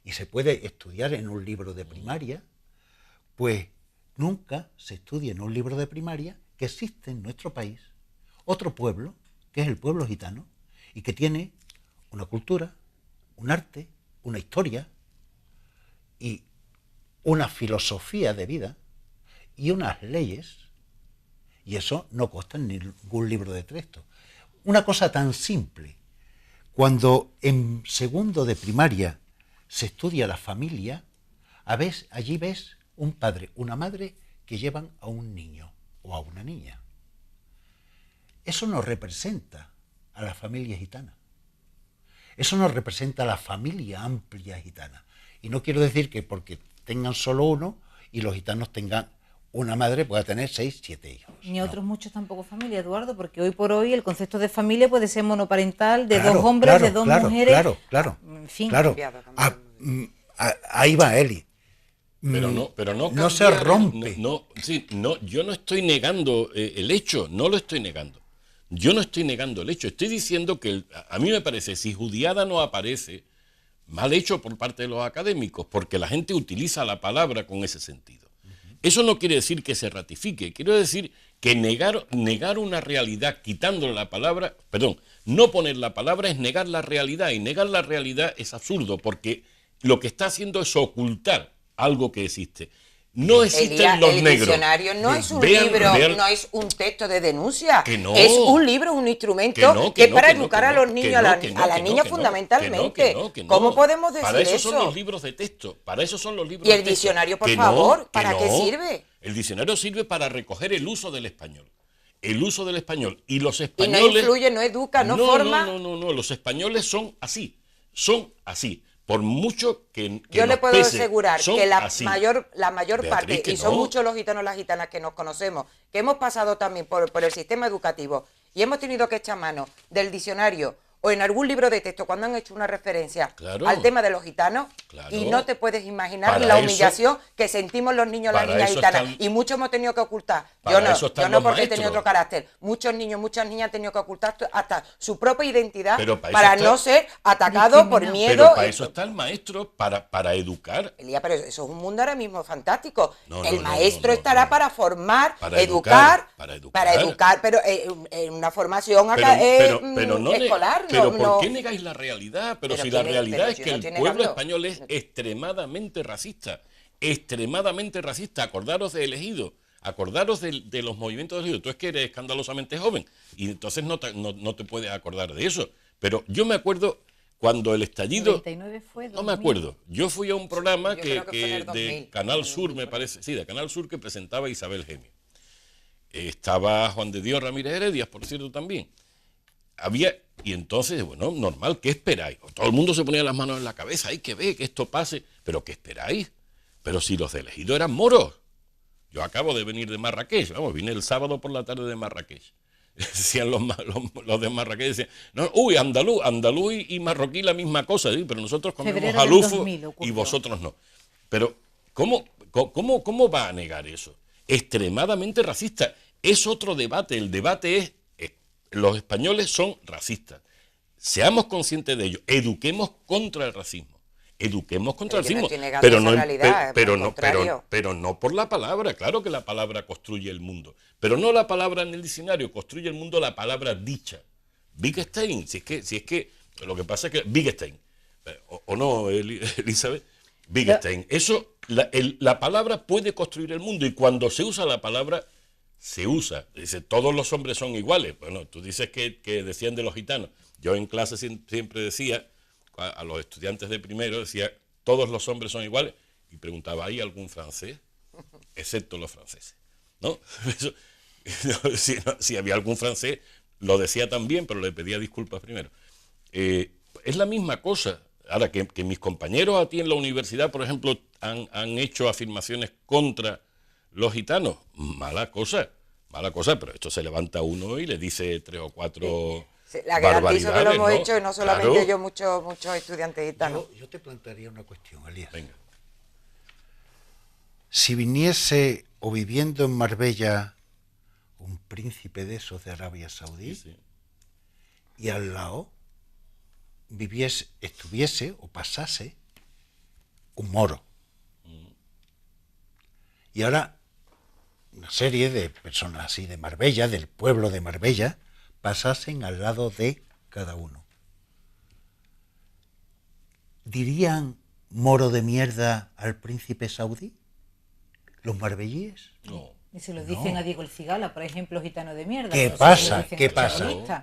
y se puede estudiar en un libro de primaria, pues nunca se estudia en un libro de primaria que existe en nuestro país otro pueblo, que es el pueblo gitano, y que tiene una cultura, un arte, una historia y una filosofía de vida y unas leyes, y eso no consta en ningún libro de texto. Una cosa tan simple, cuando en segundo de primaria se estudia la familia, allí ves un padre, una madre que llevan a un niño o a una niña. Eso no representa a la familia gitana. Eso no representa a la familia amplia gitana. Y no quiero decir que porque tengan solo uno y los gitanos tengan una madre pueda tener 6, 7 hijos. Ni otros muchos tampoco familia, Eduardo, porque hoy por hoy el concepto de familia puede ser monoparental, de 2 hombres, de 2 mujeres. Claro. En fin. Ahí va Eli. Pero no se rompe. Yo no estoy negando el hecho, no lo estoy negando. Yo no estoy negando el hecho, estoy diciendo que a mí me parece, si Judiada no aparece, mal hecho por parte de los académicos, porque la gente utiliza la palabra con ese sentido. Eso no quiere decir que se ratifique, quiero decir que negar una realidad quitándole la palabra, perdón, no poner la palabra es negar la realidad, y negar la realidad es absurdo, porque lo que está haciendo es ocultar algo que existe. No existen los negros. El diccionario no es un libro, no es un texto de denuncia. Que no. Es un libro, un instrumento que es para educar a los niños, a las niñas fundamentalmente. ¿Cómo podemos decir eso? Para eso son los libros de texto. Para eso son los libros de texto. ¿Y el diccionario, por favor? ¿Para qué sirve? El diccionario sirve para recoger el uso del español. El uso del español. Y los españoles... Y no influye, no educa, no forma... No. Los españoles son así. Son así. Por mucho que yo le puedo pese, asegurar que la mayor Beatriz, parte, y son muchos los gitanos y las gitanas que nos conocemos, que hemos pasado también por el sistema educativo y hemos tenido que echar mano del diccionario o en algún libro de texto cuando han hecho una referencia al tema de los gitanos, y no te puedes imaginar la humillación que sentimos los niños, las niñas gitanas, y muchos hemos tenido que ocultar. Yo no porque he tenido otro carácter. Muchos niños, muchas niñas han tenido que ocultar hasta su propia identidad para no ser atacados por miedo. Pero para eso está el maestro, para educar. Elías, pero eso es un mundo ahora mismo fantástico. El maestro estará para formar, para educar, pero en una formación escolar. Pero ¿por qué negáis la realidad? Pero si la realidad es que el pueblo español es extremadamente racista. Extremadamente racista. Acordaros de Elegido. Acordaros de los movimientos de Elegido. Tú es que eres escandalosamente joven y entonces no te puedes acordar de eso. Pero yo me acuerdo cuando el estallido... 99 fue 2000. No me acuerdo. Yo fui a un programa que de Canal Sur, me parece. Sí, de Canal Sur, que presentaba Isabel Gemio. Estaba Juan de Dios Ramírez Heredia, por cierto, también. Y entonces, bueno, normal, ¿qué esperáis? Todo el mundo se ponía las manos en la cabeza, hay que ver que esto pase, pero ¿qué esperáis? Pero si los de Elegido eran moros. Yo acabo de venir de Marrakech, vine el sábado por la tarde de Marrakech. Decían los de Marrakech, decían, no, andaluz y marroquí la misma cosa, ¿sí? Pero nosotros comemos alufo y vosotros no. Pero, ¿cómo va a negar eso? Extremadamente racista. Es otro debate, el debate es... Los españoles son racistas. Seamos conscientes de ello. Eduquemos contra el racismo. Eduquemos contra el racismo. Pero no por la palabra. Claro que la palabra construye el mundo. Pero no la palabra en el diccionario. Construye el mundo la palabra dicha. Wittgenstein. Si es que lo que pasa es que Wittgenstein. O no, Elizabeth. Wittgenstein. Eso, la palabra puede construir el mundo. Y cuando se usa la palabra... Se usa, dice, todos los hombres son iguales. Bueno, tú dices que decían de los gitanos. Yo en clase siempre decía, a los estudiantes de primero, decía, todos los hombres son iguales. Y preguntaba, ¿hay algún francés? Excepto los franceses. ¿No? Si había algún francés, lo decía también, pero le pedía disculpas primero. Es la misma cosa. Ahora, que mis compañeros a ti en la universidad, por ejemplo, han hecho afirmaciones contra los gitanos, mala cosa, pero esto se levanta uno y le dice 3 o 4 la garantizo que lo hemos hecho, y no solamente yo, muchos estudiantes gitanos. Yo te plantearía una cuestión, Elías. Venga. Si viniese o viviendo en Marbella un príncipe de esos de Arabia Saudí, sí, y al lado estuviese o pasase un moro. Y ahora una serie de personas así de Marbella, del pueblo de Marbella, pasasen al lado de cada uno. ¿Dirían moro de mierda al príncipe saudí? ¿Los marbellíes? No. Y se lo dicen a Diego el Cigala, por ejemplo, gitano de mierda. ¿Qué pasa?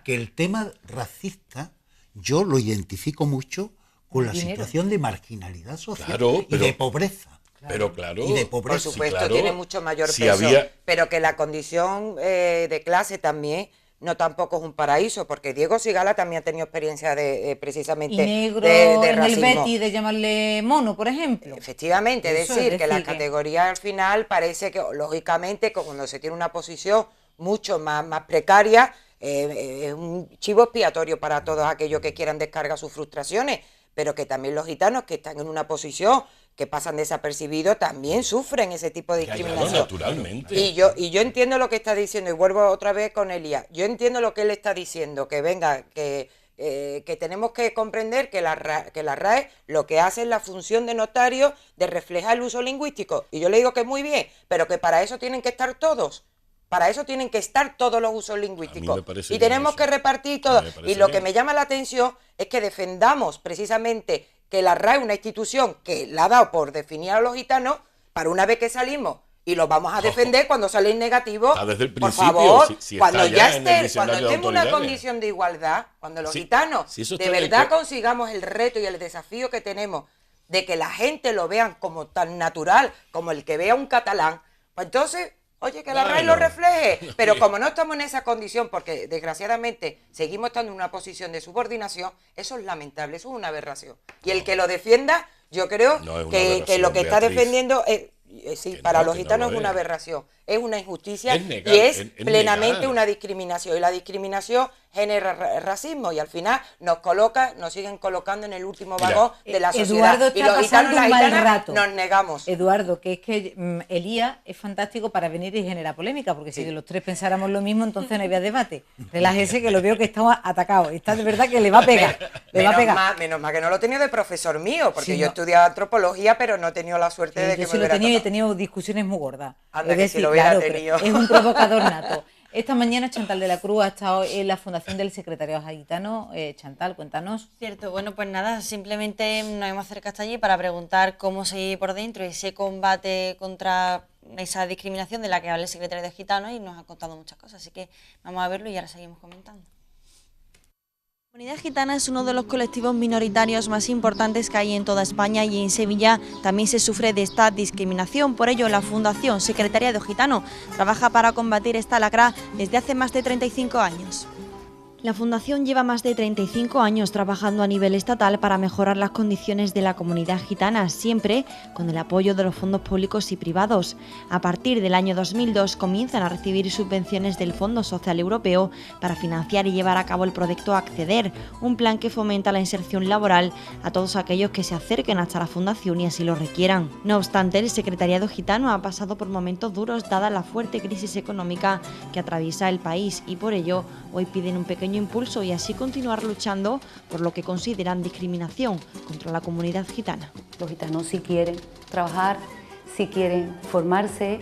Que el tema racista yo lo identifico mucho con la situación de marginalidad social y de pobreza. Pero claro, y de pobreza. Por supuesto, claro, tiene mucho mayor peso, pero que la condición de clase también no tampoco es un paraíso, porque Diego Cigala también ha tenido experiencia precisamente y negro de en racismo. El Betis de llamarle mono, por ejemplo. Efectivamente, es decir que la categoría al final parece que, lógicamente, cuando se tiene una posición mucho más precaria, es un chivo expiatorio para todos aquellos que quieran descargar sus frustraciones, pero que también los gitanos que están en una posición que pasan desapercibidos también sufren ese tipo de discriminación. Naturalmente. Y yo entiendo lo que está diciendo, y vuelvo otra vez con Elías. Yo entiendo lo que él está diciendo, que venga, que que tenemos que comprender que la RAE lo que hace es la función de notario de reflejar el uso lingüístico. Y yo le digo que muy bien, pero que para eso tienen que estar todos. Para eso tienen que estar todos los usos lingüísticos. Y tenemos que repartir todo. Y lo que me llama la atención es que defendamos precisamente que la RAE es una institución que la ha dado por definir a los gitanos, para una vez que salimos y los vamos a defender cuando salen negativos, desde el por principio, favor, si cuando está ya en el esté, cuando diccionario de estemos en una autoridades. condición de igualdad, cuando los gitanos eso de está en el verdad co- consigamos el reto y el desafío que tenemos de que la gente lo vean como tan natural como el que vea un catalán, pues entonces, oye, que la RAE lo refleje. Pero como no estamos en esa condición, porque desgraciadamente seguimos estando en una posición de subordinación, eso es lamentable, eso es una aberración. Y el que lo defienda, yo creo que lo que está defendiendo sí, para los gitanos es una aberración, es una injusticia y es plenamente una discriminación. Y la discriminación genera racismo y al final nos siguen colocando en el último vagón de la sociedad. Eduardo está y los gitanos y las pasando un mal gitanas rato. nos negamos. Eduardo, que es que Elías es fantástico para venir y generar polémica, porque si los tres pensáramos lo mismo, entonces no había debate. Relájese, que lo veo que está atacado. Está de verdad que le va a pegar. Menos mal que no lo he tenido de profesor mío, porque Sí, yo he no. estudiado antropología, pero no he tenido la suerte de que yo sí me lo he hubiera tenido y he tocado. tenido discusiones muy gordas. Anda, Es que decir, si lo hubiera pero tenido. es un provocador nato. Esta mañana Chantal de la Cruz ha estado en la fundación del secretariado gitano. Chantal, cuéntanos. Cierto, bueno, pues nada, simplemente nos hemos acercado hasta allí para preguntar cómo seguir por dentro ese combate contra esa discriminación de la que habla el secretario de Gitanos y nos ha contado muchas cosas, así que vamos a verlo y ahora seguimos comentando. La comunidad gitana es uno de los colectivos minoritarios más importantes que hay en toda España y en Sevilla también se sufre de esta discriminación. Por ello, la Fundación Secretariado Gitano trabaja para combatir esta lacra desde hace más de 35 años. La Fundación lleva más de 35 años trabajando a nivel estatal para mejorar las condiciones de la comunidad gitana, siempre con el apoyo de los fondos públicos y privados. A partir del año 2002 comienzan a recibir subvenciones del Fondo Social Europeo para financiar y llevar a cabo el proyecto Acceder, un plan que fomenta la inserción laboral a todos aquellos que se acerquen hasta la Fundación y así lo requieran. No obstante, el Secretariado Gitano ha pasado por momentos duros dada la fuerte crisis económica que atraviesa el país y por ello hoy piden un pequeño impulso y así continuar luchando por lo que consideran discriminación contra la comunidad gitana. Los gitanos sí quieren trabajar, sí quieren formarse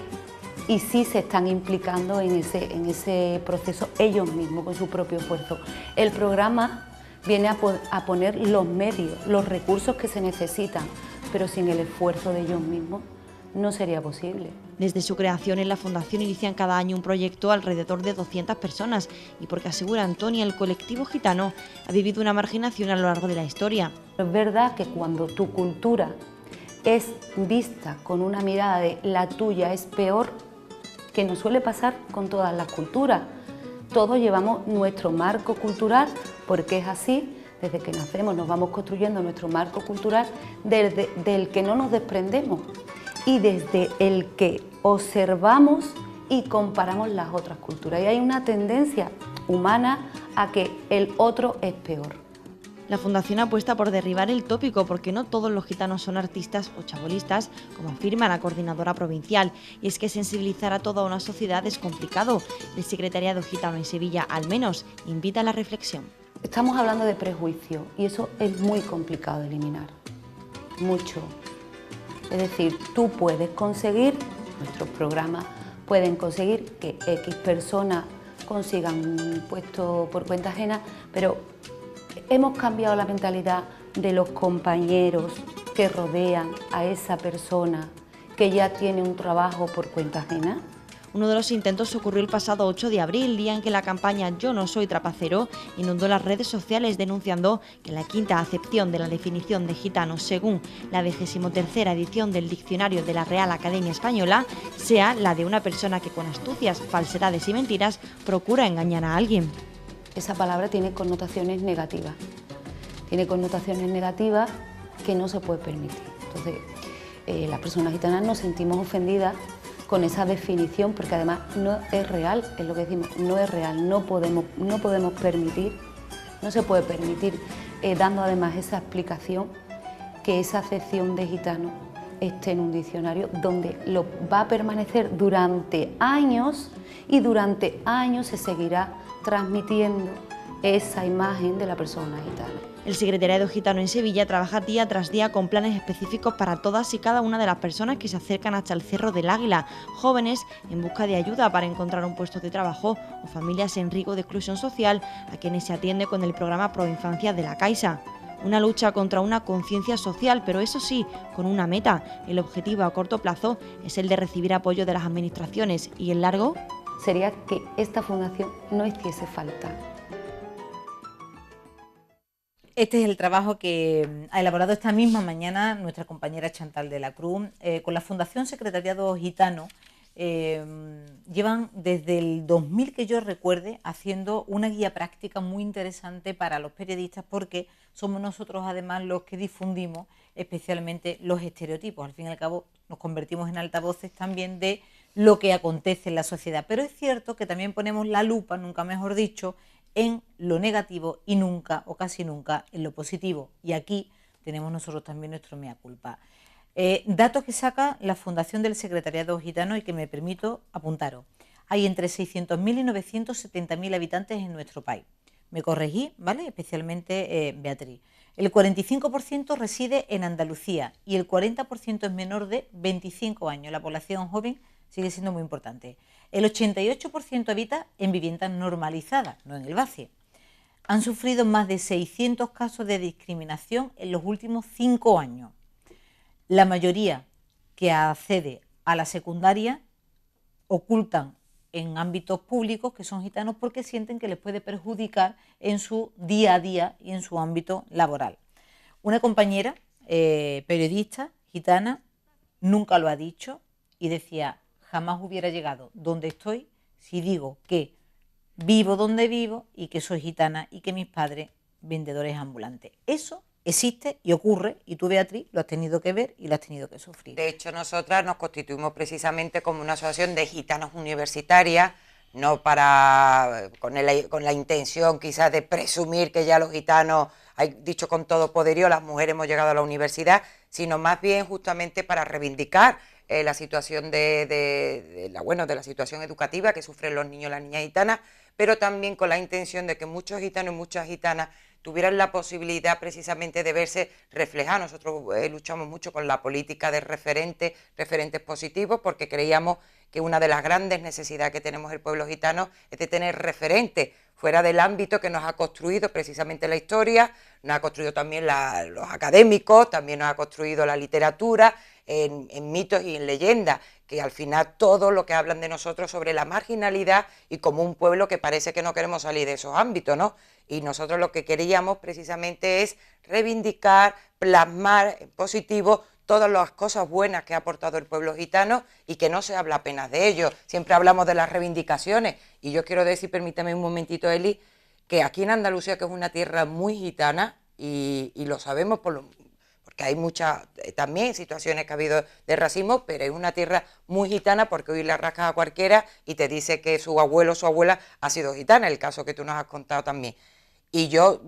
y sí se están implicando en ese proceso ellos mismos con su propio esfuerzo. El programa viene a poner los medios, los recursos que se necesitan, pero sin el esfuerzo de ellos mismos no sería posible. Desde su creación en la Fundación inician cada año un proyecto alrededor de 200 personas y porque asegura Antonia, el colectivo gitano ha vivido una marginación a lo largo de la historia. Es verdad que cuando tu cultura es vista con una mirada de la tuya es peor, que nos suele pasar con todas las culturas. Todos llevamos nuestro marco cultural porque es así, desde que nacemos nos vamos construyendo nuestro marco cultural del que no nos desprendemos y desde el que observamos y comparamos las otras culturas. Y hay una tendencia humana a que el otro es peor. La Fundación apuesta por derribar el tópico porque no todos los gitanos son artistas o chabolistas, como afirma la coordinadora provincial, y es que sensibilizar a toda una sociedad es complicado. El Secretariado Gitano en Sevilla, al menos, invita a la reflexión. Estamos hablando de prejuicio y eso es muy complicado de eliminar, mucho. Es decir, tú puedes conseguir, nuestros programas pueden conseguir que X personas consigan un puesto por cuenta ajena, pero hemos cambiado la mentalidad de los compañeros que rodean a esa persona que ya tiene un trabajo por cuenta ajena. Uno de los intentos ocurrió el pasado 8 de abril, día en que la campaña Yo no soy trapacero inundó las redes sociales denunciando que la quinta acepción de la definición de gitano según la 23ª edición del Diccionario de la Real Academia Española sea la de una persona que con astucias, falsedades y mentiras procura engañar a alguien. Esa palabra tiene connotaciones negativas. Tiene connotaciones negativas que no se puede permitir. Entonces, las personas gitanas nos sentimos ofendidas con esa definición, porque además no es real, es lo que decimos, no es real, no podemos permitir, no se puede permitir, dando además esa explicación, que esa acepción de gitano esté en un diccionario donde lo va a permanecer durante años y durante años se seguirá transmitiendo esa imagen de la persona gitana. El Secretariado Gitano en Sevilla trabaja día tras día con planes específicos para todas y cada una de las personas que se acercan hasta el Cerro del Águila, jóvenes en busca de ayuda para encontrar un puesto de trabajo o familias en riesgo de exclusión social a quienes se atiende con el programa Proinfancia de la Caixa. Una lucha contra una conciencia social, pero eso sí, con una meta. El objetivo a corto plazo es el de recibir apoyo de las administraciones y el largo sería que esta fundación no hiciese falta. Este es el trabajo que ha elaborado esta misma mañana nuestra compañera Chantal de la Cruz con la Fundación Secretariado Gitano. Llevan desde el 2000 que yo recuerde haciendo una guía práctica muy interesante para los periodistas, porque somos nosotros además los que difundimos especialmente los estereotipos. Al fin y al cabo nos convertimos en altavoces también de lo que acontece en la sociedad, pero es cierto que también ponemos la lupa, nunca mejor dicho, en lo negativo y nunca o casi nunca en lo positivo, y aquí tenemos nosotros también nuestro mea culpa. Datos que saca la Fundación del Secretariado Gitano y que me permito apuntaros. Hay entre 600.000 y 970.000 habitantes en nuestro país. Me corregí, ¿vale? Especialmente Beatriz. El 45% reside en Andalucía y el 40% es menor de 25 años. La población joven sigue siendo muy importante. El 88% habita en viviendas normalizadas, no en el vacío. Han sufrido más de 600 casos de discriminación en los últimos 5 años. La mayoría que accede a la secundaria ocultan en ámbitos públicos que son gitanos porque sienten que les puede perjudicar en su día a día y en su ámbito laboral. Una compañera periodista gitana nunca lo ha dicho y decía: jamás hubiera llegado donde estoy si digo que vivo donde vivo y que soy gitana y que mis padres vendedores ambulantes. Eso existe y ocurre, y tú, Beatriz, lo has tenido que ver y lo has tenido que sufrir. De hecho, nosotras nos constituimos precisamente como una asociación de gitanos universitarias, no con la intención quizás de presumir que ya los gitanos, dicho con todo poderío, las mujeres hemos llegado a la universidad, sino más bien justamente para reivindicar la situación de la situación educativa que sufren los niños y las niñas gitanas, pero también con la intención de que muchos gitanos y muchas gitanas tuvieran la posibilidad precisamente de verse reflejados. Nosotros luchamos mucho con la política de referentes positivos, porque creíamos que una de las grandes necesidades que tenemos el pueblo gitano es de tener referentes fuera del ámbito que nos ha construido precisamente la historia, nos ha construido también los académicos, también nos ha construido la literatura, en mitos y en leyendas, que al final todo lo que hablan de nosotros sobre la marginalidad y como un pueblo que parece que no queremos salir de esos ámbitos, ¿no? Y nosotros lo que queríamos precisamente es reivindicar, plasmar en positivo todas las cosas buenas que ha aportado el pueblo gitano y que no se habla apenas de ello. Siempre hablamos de las reivindicaciones y yo quiero decir, permítame un momentito, Eli, que aquí en Andalucía, que es una tierra muy gitana, y lo sabemos porque hay muchas también situaciones que ha habido de racismo, pero es una tierra muy gitana, porque hoy le rascas a cualquiera y te dice que su abuelo o su abuela ha sido gitana, el caso que tú nos has contado también. Y yo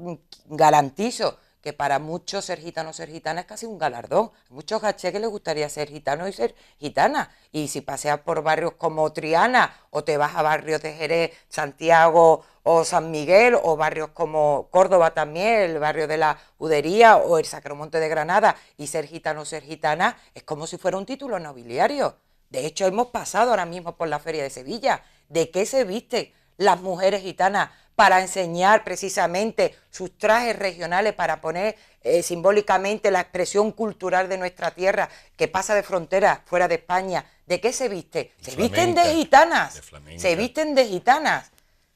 garantizo que para muchos ser gitano o ser gitana es casi un galardón. A muchos gacheques les gustaría ser gitano y ser gitana. Y si paseas por barrios como Triana, o te vas a barrios de Jerez, Santiago o San Miguel, o barrios como Córdoba también, el barrio de la Judería o el Sacromonte de Granada, y ser gitano o ser gitana es como si fuera un título nobiliario. De hecho, hemos pasado ahora mismo por la Feria de Sevilla. ¿De qué se visten las mujeres gitanas para enseñar precisamente sus trajes regionales, para poner simbólicamente la expresión cultural de nuestra tierra, que pasa de frontera fuera de España? ¿De qué se viste? Se visten de gitanas, se visten de gitanas,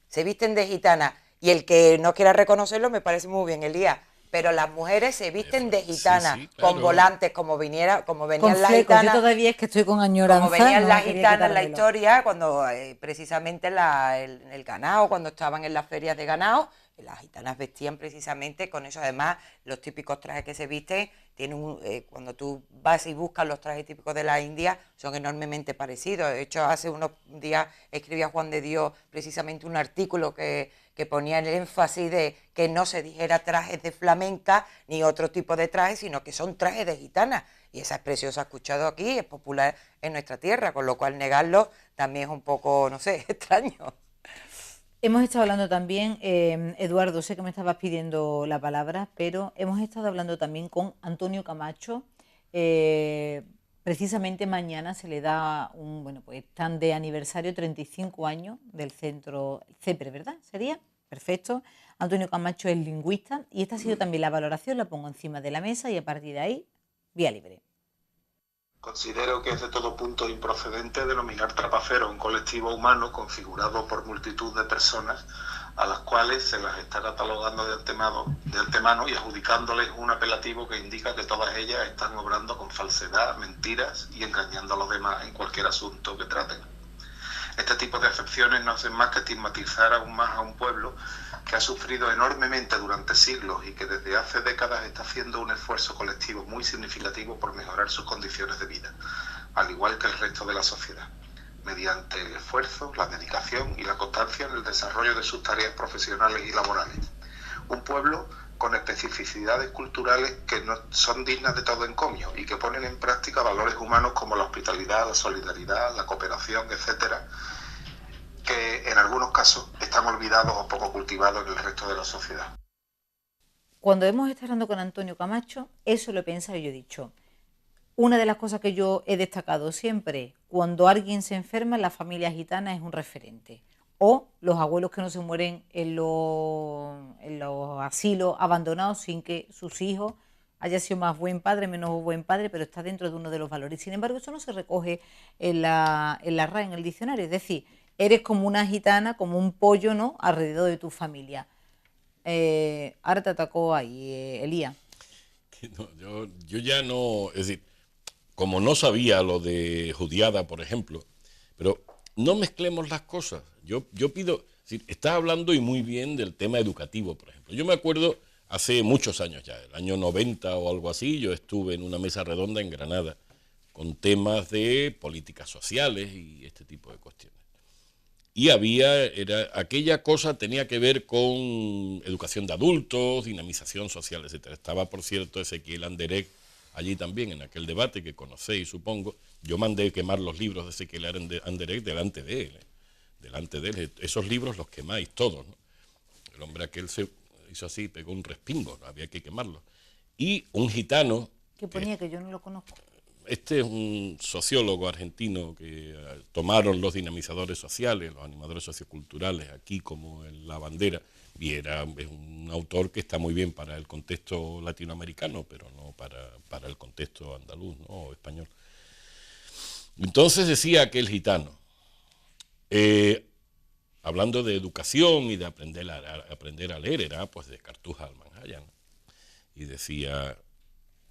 se visten de gitanas. Y el que no quiera reconocerlo me parece muy bien, Elías, pero las mujeres se visten de gitanas, sí, claro, con volantes, como venían las gitanas. Yo todavía es que estoy con añoranza. Como venían las gitanas en la historia, cuando precisamente en el ganado, cuando estaban en las ferias de ganado, las gitanas vestían precisamente con eso. Además, los típicos trajes que se visten, cuando tú vas y buscas los trajes típicos de la India, son enormemente parecidos. De hecho, hace unos días escribía Juan de Dios precisamente un artículo que ponía el énfasis de que no se dijera trajes de flamenca ni otro tipo de trajes, sino que son trajes de gitana. Y esa expresión se ha escuchado aquí, es popular en nuestra tierra, con lo cual negarlo también es un poco, no sé, extraño. Hemos estado hablando también, Eduardo, sé que me estabas pidiendo la palabra, pero hemos estado hablando también con Antonio Camacho. Precisamente mañana se le da un, bueno, pues están de aniversario 35 años del centro CEPRE, ¿verdad? ¿Sería? Perfecto. Antonio Camacho es lingüista y esta ha sido también la valoración, la pongo encima de la mesa y a partir de ahí, vía libre. Considero que es de todo punto improcedente denominar trapacero a un colectivo humano configurado por multitud de personas a las cuales se las está catalogando de antemano y adjudicándoles un apelativo que indica que todas ellas están obrando con falsedad, mentiras y engañando a los demás en cualquier asunto que traten. Este tipo de acepciones no hacen más que estigmatizar aún más a un pueblo que ha sufrido enormemente durante siglos y que desde hace décadas está haciendo un esfuerzo colectivo muy significativo por mejorar sus condiciones de vida, al igual que el resto de la sociedad, mediante el esfuerzo, la dedicación y la constancia en el desarrollo de sus tareas profesionales y laborales. Un pueblo con especificidades culturales que no son dignas de todo encomio y que ponen en práctica valores humanos como la hospitalidad, la solidaridad, la cooperación, etcétera, que en algunos casos están olvidados o poco cultivados en el resto de la sociedad. Cuando hemos estado hablando con Antonio Camacho, eso lo he pensado y yo he dicho, una de las cosas que yo he destacado siempre, cuando alguien se enferma en la familia gitana es un referente. O los abuelos que no se mueren en los asilos abandonados sin que sus hijos haya sido más buen padre, menos buen padre, pero está dentro de uno de los valores. Sin embargo, eso no se recoge en la RAE, en el diccionario. Es decir, eres como una gitana, como un pollo, ¿no?, alrededor de tu familia. Ahora te atacó ahí, Elías. No, yo ya no, es decir, como no sabía lo de Judiada, por ejemplo, pero no mezclemos las cosas. Yo pido, es decir, está hablando y muy bien del tema educativo, por ejemplo. Yo me acuerdo hace muchos años ya, el año 90 o algo así, yo estuve en una mesa redonda en Granada con temas de políticas sociales y este tipo de cuestiones. Y aquella cosa tenía que ver con educación de adultos, dinamización social, etc. Estaba, por cierto, Ezequiel Anderegg allí también en aquel debate que conocéis, supongo. Yo mandé quemar los libros de Ezequiel Anderegg delante de él. Esos libros los quemáis todos, ¿no? El hombre aquel se hizo así, pegó un respingo, ¿no? Había que quemarlo. Y un gitano... ¿Qué ponía? Que yo no lo conozco. Este es un sociólogo argentino que tomaron los dinamizadores sociales, los animadores socioculturales, aquí como en La Bandera, y es un autor que está muy bien para el contexto latinoamericano, pero no para el contexto andaluz, ¿no?, o español. Entonces decía aquel gitano, hablando de educación y de aprender a leer, era pues de Cartuja al Manjaya, ¿no? Y decía,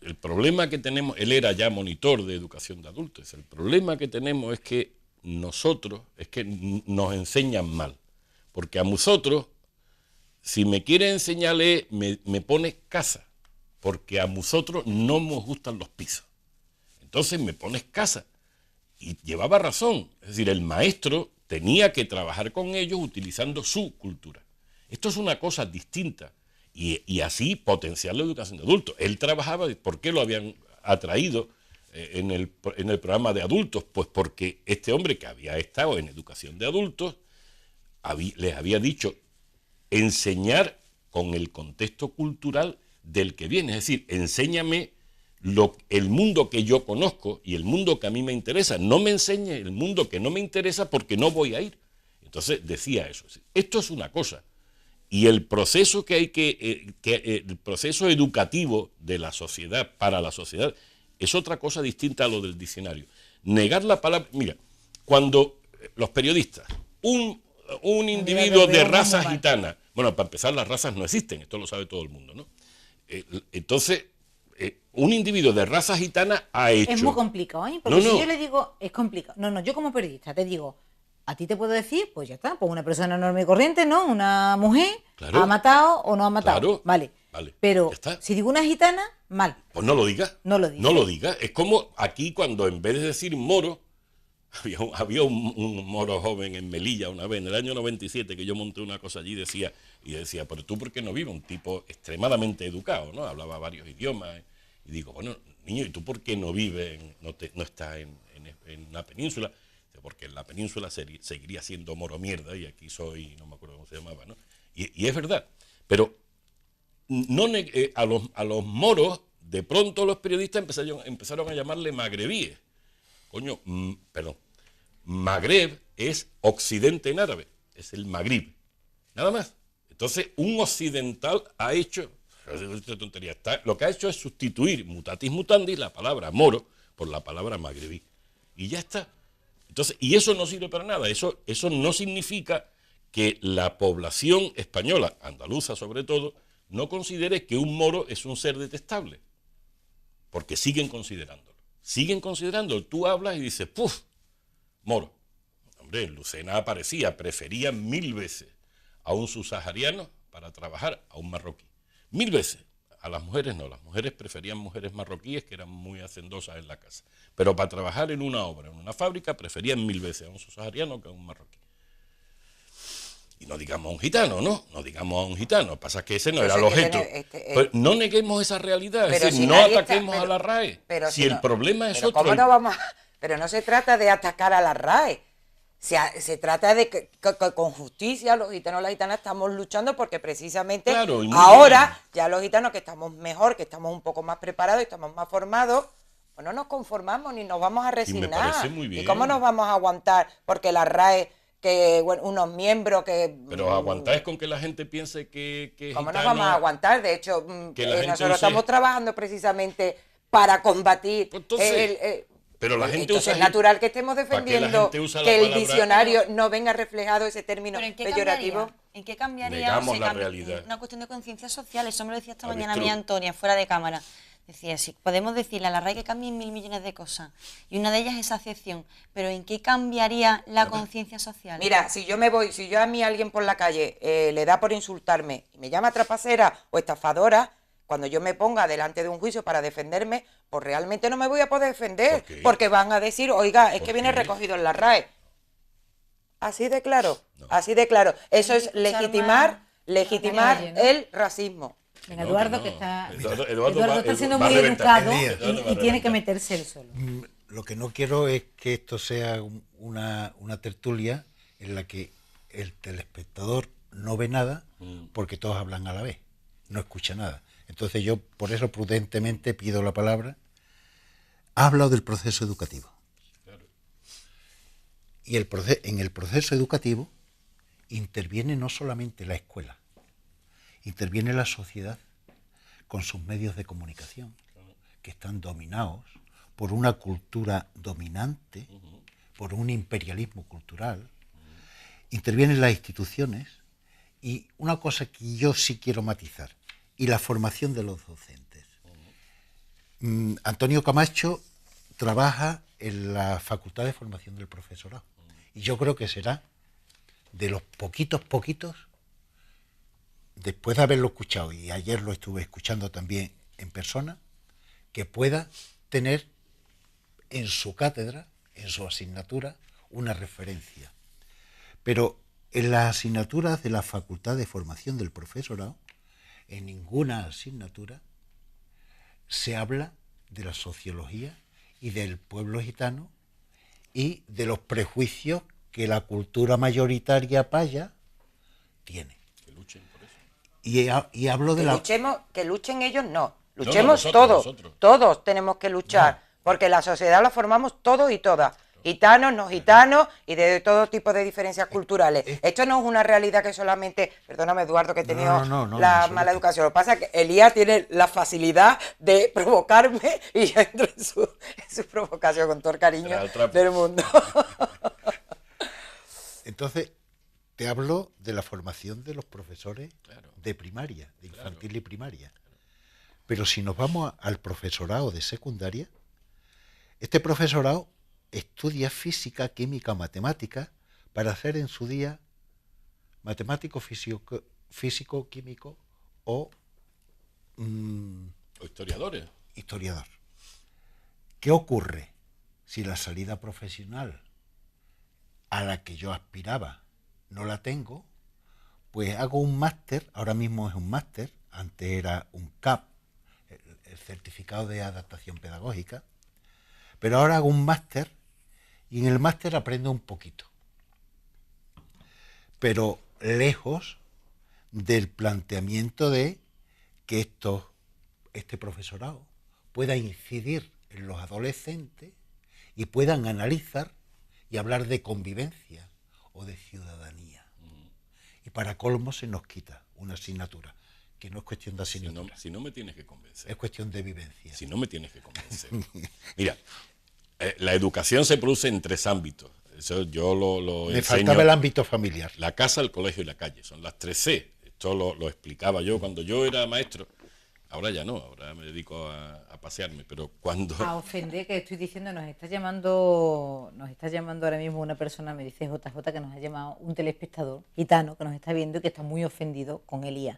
el problema que tenemos, él era ya monitor de educación de adultos, el problema que tenemos es que nos enseñan mal, porque a nosotros, si me quiere enseñar a leer, me pone casa, porque a nosotros no nos gustan los pisos, entonces me pones casa. Y llevaba razón, es decir, el maestro tenía que trabajar con ellos utilizando su cultura. Esto es una cosa distinta y así potenciar la educación de adultos. Él trabajaba, ¿por qué lo habían atraído en el programa de adultos? Pues porque este hombre que había estado en educación de adultos les había dicho enseñar con el contexto cultural del que viene, es decir, enséñame el mundo que yo conozco y el mundo que a mí me interesa, no me enseñe el mundo que no me interesa porque no voy a ir. Entonces decía eso. Esto es una cosa. Y el proceso el proceso educativo de la sociedad, para la sociedad, es otra cosa distinta a lo del diccionario. Negar la palabra, mira, cuando los periodistas, un individuo de raza gitana, bueno, para empezar las razas no existen, esto lo sabe todo el mundo, ¿no? Entonces, un individuo de raza gitana ha hecho... Es muy complicado, ¿eh? Porque si yo le digo, es complicado. No, yo como periodista te digo, a ti te puedo decir, pues ya está, pues una persona normal y corriente, ¿no? Una mujer, claro, ha matado o no ha matado. Claro, vale. Pero si digo una gitana, mal. Pues no lo digas. No lo digas. No lo digas. Es como aquí cuando en vez de decir moro, había un moro joven en Melilla una vez, en el año 97, que yo monté una cosa allí y decía, pero tú, ¿por qué no vives? Un tipo extremadamente educado, ¿no? Hablaba varios idiomas. Y digo, bueno, niño, ¿y tú por qué no vives, no estás en una península? porque en la península seguiría siendo moro mierda, y aquí soy, no me acuerdo cómo se llamaba, ¿no? Y es verdad, pero no a los moros, de pronto los periodistas empezaron a llamarle magrebíes. Coño, perdón, Magreb es occidente en árabe, es el Magrib, nada más. Entonces, un occidental ha hecho, esta tontería, lo que ha hecho es sustituir mutatis mutandis la palabra moro por la palabra magrebí. Y ya está. Entonces, y eso no sirve para nada. Eso no significa que la población española, andaluza sobre todo, no considere que un moro es un ser detestable. Porque siguen considerándolo. Siguen considerándolo. Tú hablas y dices, ¡puf! Moro. Hombre, en Lucena aparecía, preferían 1000 veces a un subsahariano para trabajar a un marroquí. 1000 veces. A las mujeres no, las mujeres preferían mujeres marroquíes que eran muy hacendosas en la casa. Pero para trabajar en una obra, en una fábrica, preferían 1000 veces a un subsahariano que a un marroquí. Y no digamos a un gitano, ¿no? No digamos a un gitano. Pasa que ese no era el objeto. Pues no neguemos esa realidad, es decir, no ataquemos a la RAE. Si el problema es otro. ¿Cómo no vamos pero no se trata de atacar a la RAE. Se trata de que con justicia los gitanos y las gitanas estamos luchando porque precisamente ahora ya los gitanos que estamos mejor, que estamos un poco más preparados y estamos más formados, pues no nos conformamos ni nos vamos a resignar. Y me parece muy bien. ¿Y cómo nos vamos a aguantar? Porque la RAE, que bueno, unos miembros que... Pero aguantar es con que la gente piense que ¿cómo gitano, nos vamos a aguantar? De hecho, nosotros use... estamos trabajando precisamente para combatir Pero la gente entonces usa... es natural que estemos defendiendo que el diccionario no venga reflejado ese término peyorativo. ¿En qué cambiaría? Negamos la realidad. Una cuestión de conciencia social, eso me lo decía esta mañana a mí Antonia, fuera de cámara. Decía, si podemos decirle a la RAE que cambien 1000 millones de cosas, y una de ellas es esa acepción, pero ¿en qué cambiaría la conciencia social? Mira, si yo a mí alguien por la calle le da por insultarme y me llama trapacera o estafadora, cuando yo me ponga delante de un juicio para defenderme, pues realmente no me voy a poder defender, porque van a decir, oiga, es que viene recogido en la RAE. Así de claro, así de claro. Eso es legitimar el racismo. Venga, Eduardo, que está... Eduardo está siendo muy educado y tiene que meterse él solo. Lo que no quiero es que esto sea una tertulia en la que el telespectador no ve nada porque todos hablan a la vez, no escucha nada. Entonces yo por eso prudentemente pido la palabra. Ha hablado del proceso educativo. Y en el proceso educativo interviene no solamente la escuela, interviene la sociedad con sus medios de comunicación, que están dominados por una cultura dominante, por un imperialismo cultural. Intervienen las instituciones y una cosa que yo sí quiero matizar, y la formación de los docentes. Antonio Camacho trabaja en la Facultad de Formación del Profesorado y yo creo que será de los poquitos, después de haberlo escuchado, y ayer lo estuve escuchando también en persona, que pueda tener en su cátedra, en su asignatura, una referencia. Pero en las asignaturas de la Facultad de Formación del Profesorado, en ninguna asignatura se habla de la sociología y del pueblo gitano y de los prejuicios que la cultura mayoritaria paya tiene. Que luchen por eso. Y hablo de que luchen ellos, no. Luchemos nosotros. Todos tenemos que luchar, porque la sociedad la formamos todos y todas. Gitanos, no gitanos y de todo tipo de diferencias culturales. Esto no es una realidad que solamente, perdóname Eduardo que he tenido la mala educación, lo que pasa es que Elías tiene la facilidad de provocarme y yo entro en su provocación con todo el cariño del mundo. Entonces, te hablo de la formación de los profesores de primaria, de infantil y primaria. Pero si nos vamos al profesorado de secundaria, este profesorado estudia física, química, matemática para hacer en su día matemático, físico, químico o historiadores. Historiador. ¿Qué ocurre si la salida profesional a la que yo aspiraba no la tengo? Pues hago un máster, ahora mismo es un máster, antes era un CAP, el certificado de adaptación pedagógica, pero ahora hago un máster Y en el máster aprendo un poquito, pero lejos del planteamiento de que este profesorado pueda incidir en los adolescentes y puedan analizar y hablar de convivencia o de ciudadanía. Y para colmo se nos quita una asignatura, que no es cuestión de asignatura. Si no me tienes que convencer. Es cuestión de vivencia. Si no me tienes que convencer. Mira, la educación se produce en 3 ámbitos. Eso yo lo Me enseño. faltaba el ámbito familiar. La casa, el colegio y la calle. Son las 3 C. Esto lo explicaba yo cuando yo era maestro. Ahora ya no, ahora me dedico a pasearme, pero cuando... A ofender, que estoy diciendo, nos está llamando ahora mismo una persona, me dice JJ, que nos ha llamado un telespectador gitano que nos está viendo y que está muy ofendido con Elías.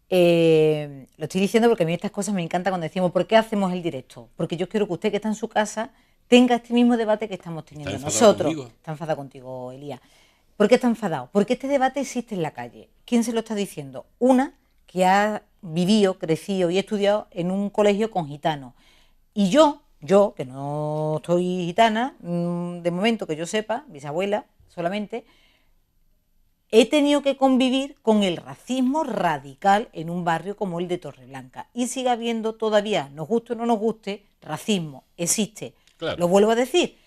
Lo estoy diciendo porque a mí estas cosas me encantan cuando decimos, ¿por qué hacemos el directo? Porque yo quiero que usted, que está en su casa, tenga este mismo debate que estamos teniendo nosotros. Conmigo. Está enfadado contigo, Elías. ¿Por qué está enfadado? Porque este debate existe en la calle. ¿Quién se lo está diciendo? Una que ha vivido, crecido y estudiado en un colegio con gitanos. Y yo, que no soy gitana, de momento que yo sepa, bisabuela solamente, he tenido que convivir con el racismo radical en un barrio como el de Torreblanca. Y sigue habiendo todavía, nos guste o no nos guste, racismo. Existe. Claro. Lo vuelvo a decir.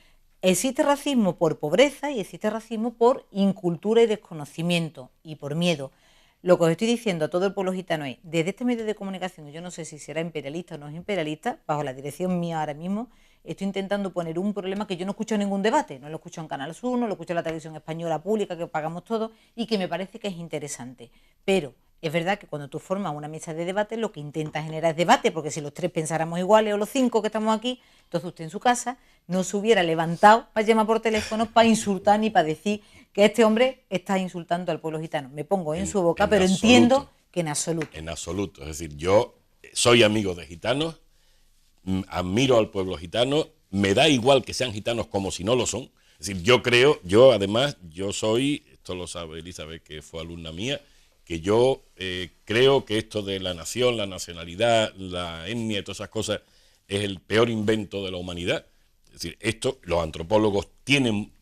Existe racismo por pobreza y existe racismo por incultura y desconocimiento y por miedo. Lo que os estoy diciendo a todo el pueblo gitano es, desde este medio de comunicación, yo no sé si será imperialista o no es imperialista, bajo la dirección mía ahora mismo, estoy intentando poner un problema que yo no escucho en ningún debate, no lo escucho en Canal Sur, no lo escucho en la televisión española pública que pagamos todos y que me parece que es interesante. Pero es verdad que cuando tú formas una mesa de debate lo que intentas generar es debate, porque si los 3 pensáramos iguales o los 5 que estamos aquí, entonces usted en su casa no se hubiera levantado para llamar por teléfono, para insultar ni para decir que este hombre está insultando al pueblo gitano. Me pongo en su boca, pero absoluto, entiendo que en absoluto. En absoluto. Es decir, yo soy amigo de gitanos, admiro al pueblo gitano, me da igual que sean gitanos como si no lo son. Es decir, yo soy, esto lo sabe Elizabeth, que fue alumna mía, que yo creo que esto de la nación, la nacionalidad, la etnia y todas esas cosas es el peor invento de la humanidad. Es decir, esto los antropólogos tienen,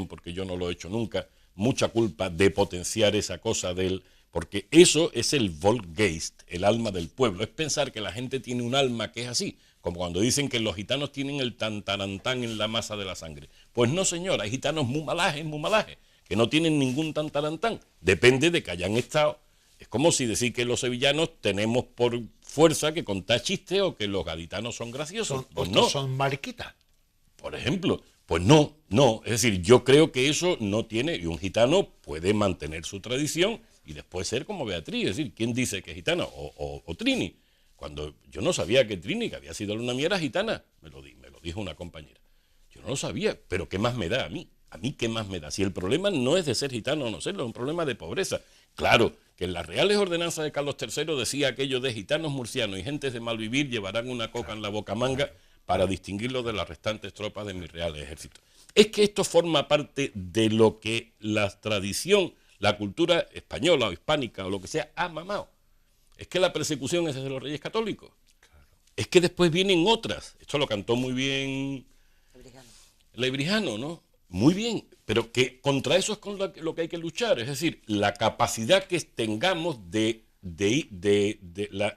porque yo no lo he hecho nunca, mucha culpa de potenciar esa cosa porque eso es el Volksgeist, el alma del pueblo. Es pensar que la gente tiene un alma que es así, como cuando dicen que los gitanos tienen el tantarantán en la masa de la sangre. Pues no, señor, hay gitanos muy malajes, que no tienen ningún tantarantán. Depende de que hayan estado. Es como si decir que los sevillanos tenemos por fuerza que contar chistes o que los gaditanos son graciosos. Pues no. Son mariquitas. Por ejemplo, pues no. Es decir, yo creo que eso no tiene, y un gitano puede mantener su tradición y después ser como Beatriz. Es decir, ¿quién dice que es gitana? O Trini. Cuando yo no sabía que Trini, que había sido alumna mía, era gitana, me lo dijo una compañera. Yo no lo sabía, pero ¿qué más me da a mí? ¿A mí qué más me da? Si el problema no es de ser gitano o no serlo, es un problema de pobreza. Claro, que en las reales ordenanzas de Carlos III decía aquello de gitanos murcianos y gentes de malvivir llevarán una coca en la bocamanga para distinguirlos de las restantes tropas de mi real ejército. Es que esto forma parte de lo que la tradición, la cultura española o hispánica o lo que sea ha mamado. Es que la persecución es de los reyes católicos. Claro. Es que después vienen otras. Esto lo cantó muy bien Lebrijano, ¿no? Muy bien, pero que contra eso es con lo que hay que luchar. Es decir, la capacidad que tengamos de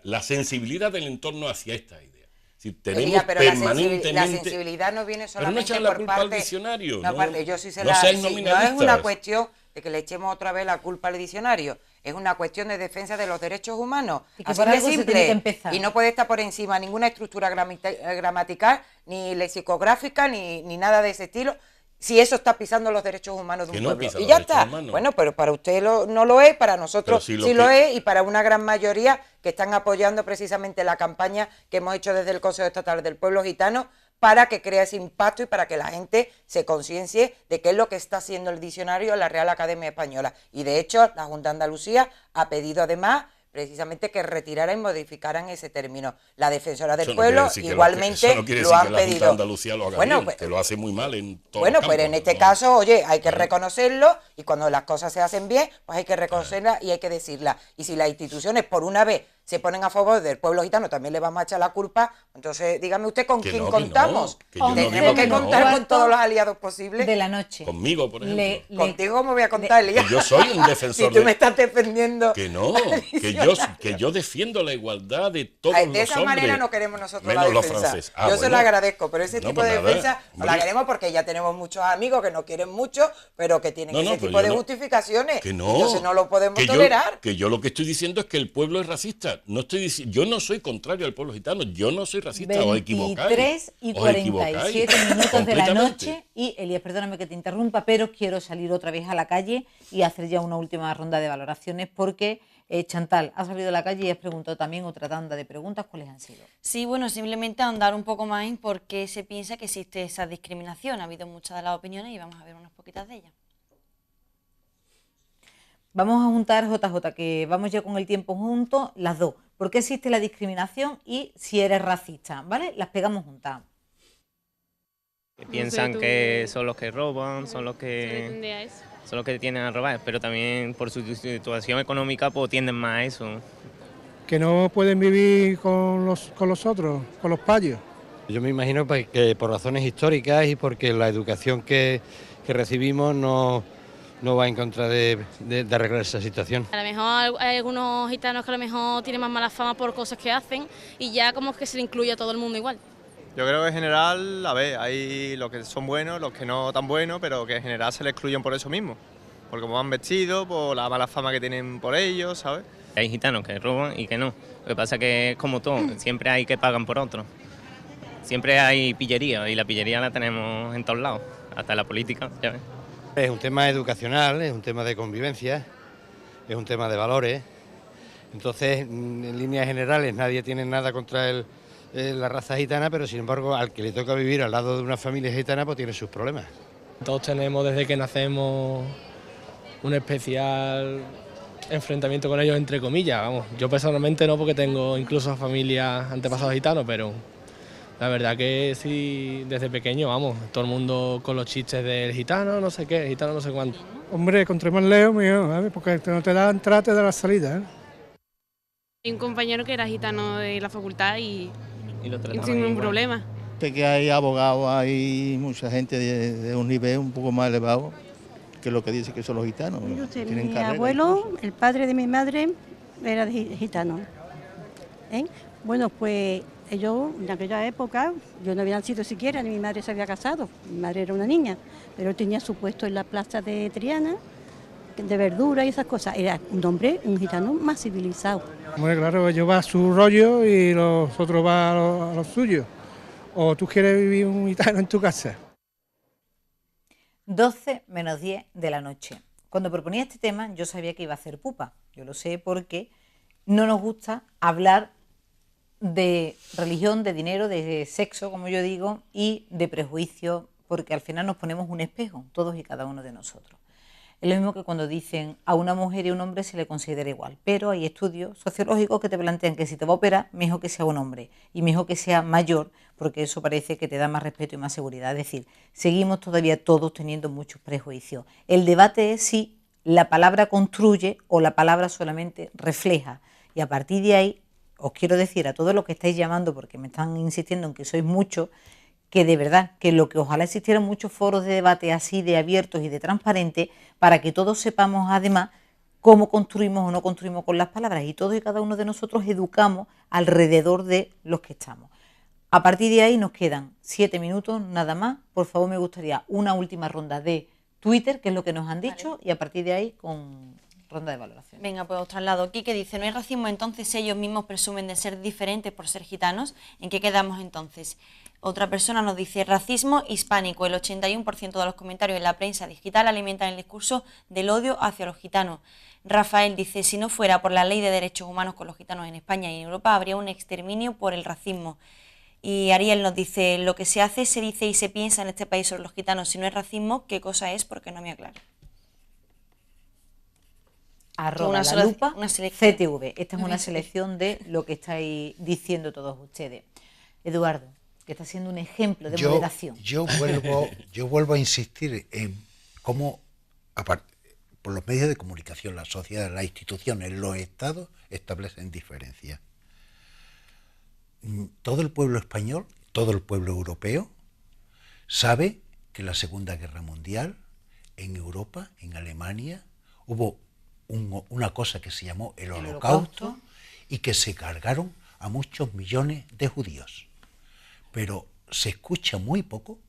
la sensibilidad del entorno hacia esta idea. Si tenemos pero permanentemente... la sensibilidad no viene solamente pero no por parte... al diccionario. Yo sí se no es una cuestión de que le echemos otra vez la culpa al diccionario. Es una cuestión de defensa de los derechos humanos. Y que así de simple. Y no puede estar por encima ninguna estructura gramatical, ni lexicográfica, ni nada de ese estilo, si eso está pisando los derechos humanos de un pueblo. Y ya está. Bueno, pero para usted no lo es, para nosotros sí lo es, y para una gran mayoría que están apoyando precisamente la campaña que hemos hecho desde el Consejo Estatal del Pueblo Gitano para que crea ese impacto y para que la gente se conciencie de qué es lo que está haciendo el diccionario de la Real Academia Española. Y de hecho, la Junta de Andalucía ha pedido además precisamente que retiraran y modificaran ese término. La Defensora del Pueblo igualmente lo han pedido. La Junta de Andalucía lo haga bien, que lo hace muy mal en todo el campo. Pero en este caso, oye, hay que reconocerlo y cuando las cosas se hacen bien, pues hay que reconocerlas y hay que decirlas. Y si las instituciones por una vez se ponen a favor del pueblo gitano, también le vamos a echar la culpa. Entonces, dígame usted con quién no, contamos. que yo no Tenemos que contar con todos los aliados posibles. De la noche. Conmigo, por ejemplo. Contigo me voy a contar, Elías. Que yo soy un defensor si tú me estás defendiendo. Que no, que yo defiendo la igualdad de todos los hombres. De esa manera no queremos nosotros menos la los defensa. franceses. Yo se lo agradezco, pero ese tipo pues de nada, defensa no la queremos porque ya tenemos muchos amigos que nos quieren mucho, pero que tienen ese tipo de justificaciones. Que no. Entonces no lo podemos tolerar. Que yo lo que estoy diciendo es que el pueblo es racista. No estoy yo no soy contrario al pueblo gitano. Yo no soy racista. Os equivocáis. 23 y 47 minutos de la noche. Y Elías, perdóname que te interrumpa, pero quiero salir otra vez a la calle y hacer ya una última ronda de valoraciones porque Chantal, has salido a la calle y has preguntado también otra tanda de preguntas. ¿Cuáles han sido? Sí, bueno, simplemente ahondar un poco más en por qué se piensa que existe esa discriminación. Ha habido muchas de las opiniones y vamos a ver unas poquitas de ellas. Vamos a juntar, JJ, que vamos ya con el tiempo juntos, las dos. ¿Por qué existe la discriminación y si eres racista? ¿Vale? Las pegamos juntas. Que piensan que son los que roban, son los que tienden a robar, pero también por su situación económica pues tienden más a eso. Que no pueden vivir con los otros, con los payos. Yo me imagino que por razones históricas y porque la educación que recibimos no va en contra de arreglar esa situación. A lo mejor hay algunos gitanos que a lo mejor tienen más mala fama por cosas que hacen y ya como que se le incluye a todo el mundo igual. Yo creo que en general, a ver, hay los que son buenos, los que no tan buenos, pero que en general se les excluyen por eso mismo. Por cómo van vestidos, por la mala fama que tienen por ellos, ¿sabes? Hay gitanos que roban y que no. Lo que pasa es que es como todo, siempre hay que pagan por otro. Siempre hay pillería y la pillería la tenemos en todos lados, hasta en la política, ya ves. Es un tema educacional, es un tema de convivencia, es un tema de valores. Entonces, en líneas generales, nadie tiene nada contra la raza gitana, pero sin embargo, al que le toca vivir al lado de una familia gitana, pues tiene sus problemas. Todos tenemos desde que nacemos un especial enfrentamiento con ellos, entre comillas. Vamos, yo personalmente no, porque tengo incluso familia antepasados gitanos, pero la verdad que sí, desde pequeño, vamos, todo el mundo con los chistes del gitano, no sé qué, gitano no sé cuánto. Hombre, contra más lejos, mejor, porque no te dan trate de la salida. Hay un compañero que era gitano de la facultad y sin ningún problema. Sé que hay abogados, hay mucha gente de un nivel un poco más elevado que lo que dice que son los gitanos. Mi abuelo, el padre de mi madre, era gitano. Bueno, pues ellos en aquella época, yo no había nacido siquiera, ni mi madre se había casado, mi madre era una niña, pero él tenía su puesto en la plaza de Triana, de verdura y esas cosas. Era un hombre, un gitano más civilizado. Bueno, claro, ellos van a su rollo y los otros van a lo suyo. ¿O tú quieres vivir un gitano en tu casa? 12 menos 10 de la noche. Cuando proponía este tema yo sabía que iba a hacer pupa. Yo lo sé porque no nos gusta hablar de religión, de dinero, de sexo, como yo digo, y de prejuicio, porque al final nos ponemos un espejo, todos y cada uno de nosotros. Es lo mismo que cuando dicen a una mujer y a un hombre se le considera igual, pero hay estudios sociológicos que te plantean que si te va a operar, mejor que sea un hombre y mejor que sea mayor, porque eso parece que te da más respeto y más seguridad. Es decir, seguimos todavía todos teniendo muchos prejuicios. El debate es si la palabra construye o la palabra solamente refleja, y a partir de ahí os quiero decir a todos los que estáis llamando, porque me están insistiendo en que sois muchos, que de verdad, que lo que ojalá existieran muchos foros de debate así de abiertos y de transparentes, para que todos sepamos además cómo construimos o no construimos con las palabras, y todos y cada uno de nosotros educamos alrededor de los que estamos. A partir de ahí nos quedan 7 minutos nada más. Por favor, me gustaría una última ronda de Twitter, que es lo que nos han dicho, vale, y a partir de ahí con ronda de valoración. Venga, pues os traslado. Quique dice, ¿no hay racismo entonces ellos mismos presumen de ser diferentes por ser gitanos? ¿En qué quedamos entonces? Otra persona nos dice, racismo hispánico. El 81% de los comentarios en la prensa digital alimentan el discurso del odio hacia los gitanos. Rafael dice, si no fuera por la ley de derechos humanos con los gitanos en España y en Europa, habría un exterminio por el racismo. Y Ariel nos dice, lo que se hace, se dice y se piensa en este país sobre los gitanos, si no es racismo, ¿qué cosa es? Porque no me aclaro. Arroba la lupa CTV. Esta es una selección de lo que estáis diciendo todos ustedes. Eduardo, que está siendo un ejemplo de moderación. Yo vuelvo a insistir en cómo, por los medios de comunicación, la sociedad, las instituciones, los estados establecen diferencias. Todo el pueblo español, todo el pueblo europeo, sabe que en la Segunda Guerra Mundial, en Europa, en Alemania, hubo una cosa que se llamó el Holocausto y que se cargaron a muchos millones de judíos. Pero se escucha muy poco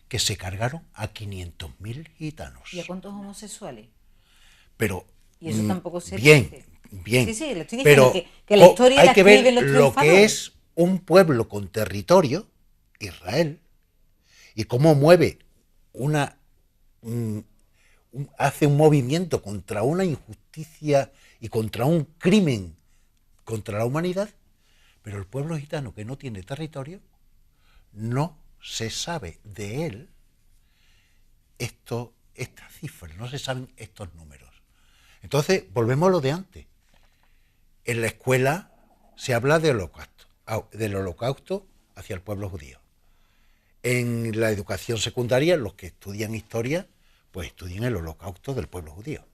que se cargaron a 500.000 gitanos. ¿Y a cuántos homosexuales? Pero y eso tampoco se dice. Bien, sí, le estoy pero diciendo que la historia hay la que ver escriben los lo triunfadores. que es un pueblo con territorio, Israel, y cómo mueve hace un movimiento contra una injusticia y contra un crimen contra la humanidad, pero el pueblo gitano que no tiene territorio, no se sabe de él estas cifras, no se saben estos números. Entonces, volvemos a lo de antes. En la escuela se habla del holocausto hacia el pueblo judío. En la educación secundaria, los que estudian historia, pues estudian el holocausto del pueblo judío.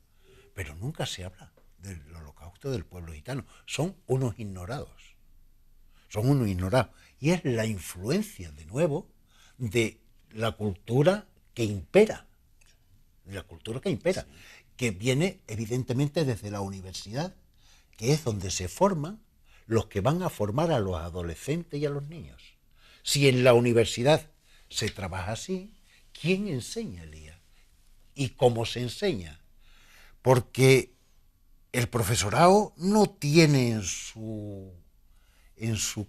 Pero nunca se habla del holocausto del pueblo gitano. Son unos ignorados. Son unos ignorados. Y es la influencia, de nuevo, de la cultura que impera. De la cultura que impera. Que viene, evidentemente, desde la universidad, que es donde se forman los que van a formar a los adolescentes y a los niños. Si en la universidad se trabaja así, ¿quién enseña, Elías? ¿Y cómo se enseña? Porque el profesorado no tiene en su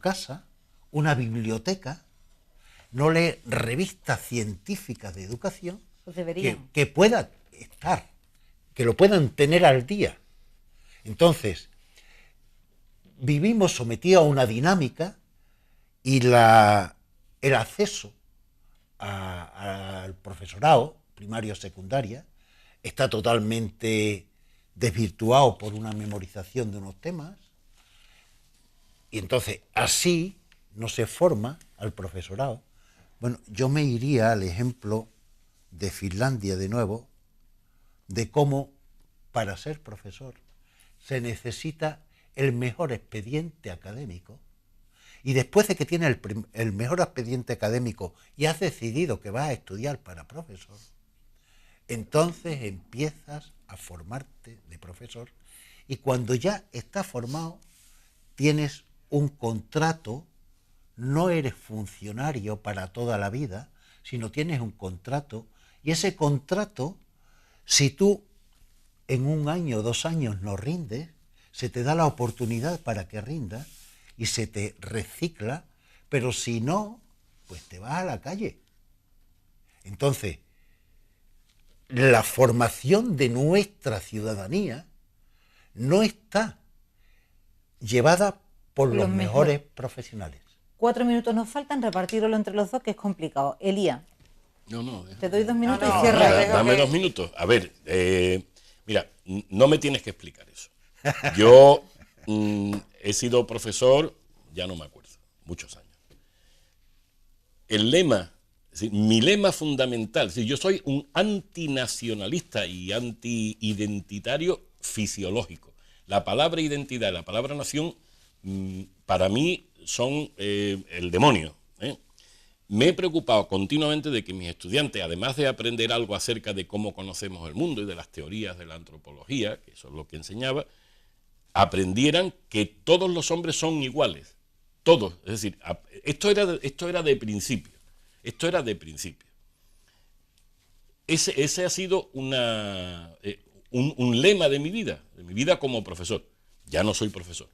casa una biblioteca, no lee revistas científicas de educación pues deberían. que puedan estar, que lo puedan tener al día. Entonces, vivimos sometidos a una dinámica y el acceso al profesorado, primaria o secundaria, está totalmente desvirtuado por una memorización de unos temas, y entonces así no se forma al profesorado. Bueno, yo me iría al ejemplo de Finlandia de nuevo, de cómo para ser profesor se necesita el mejor expediente académico, y después de que tienes el mejor expediente académico y has decidido que vas a estudiar para profesor, entonces empiezas a formarte de profesor, y cuando ya estás formado tienes un contrato, no eres funcionario para toda la vida, sino tienes un contrato, y ese contrato, si tú en 1 año o 2 años no rindes, se te da la oportunidad para que rindas y se te recicla, pero si no, pues te vas a la calle. Entonces, la formación de nuestra ciudadanía no está llevada por los mejores profesionales. 4 minutos nos faltan, repartirlo entre los dos, que es complicado. Elías, te doy 2 minutos y cierra. Dame 2 minutos. A ver, mira, no me tienes que explicar eso. Yo he sido profesor, ya no me acuerdo, muchos años. El lema, mi lema fundamental, yo soy un antinacionalista y antiidentitario fisiológico. La palabra identidad y la palabra nación, para mí, son el demonio. Me he preocupado continuamente de que mis estudiantes, además de aprender algo acerca de cómo conocemos el mundo y de las teorías de la antropología, que eso es lo que enseñaba, aprendieran que todos los hombres son iguales, todos. Es decir, esto era de principio. Esto era de principio. Ese ha sido un lema de mi vida como profesor. Ya no soy profesor,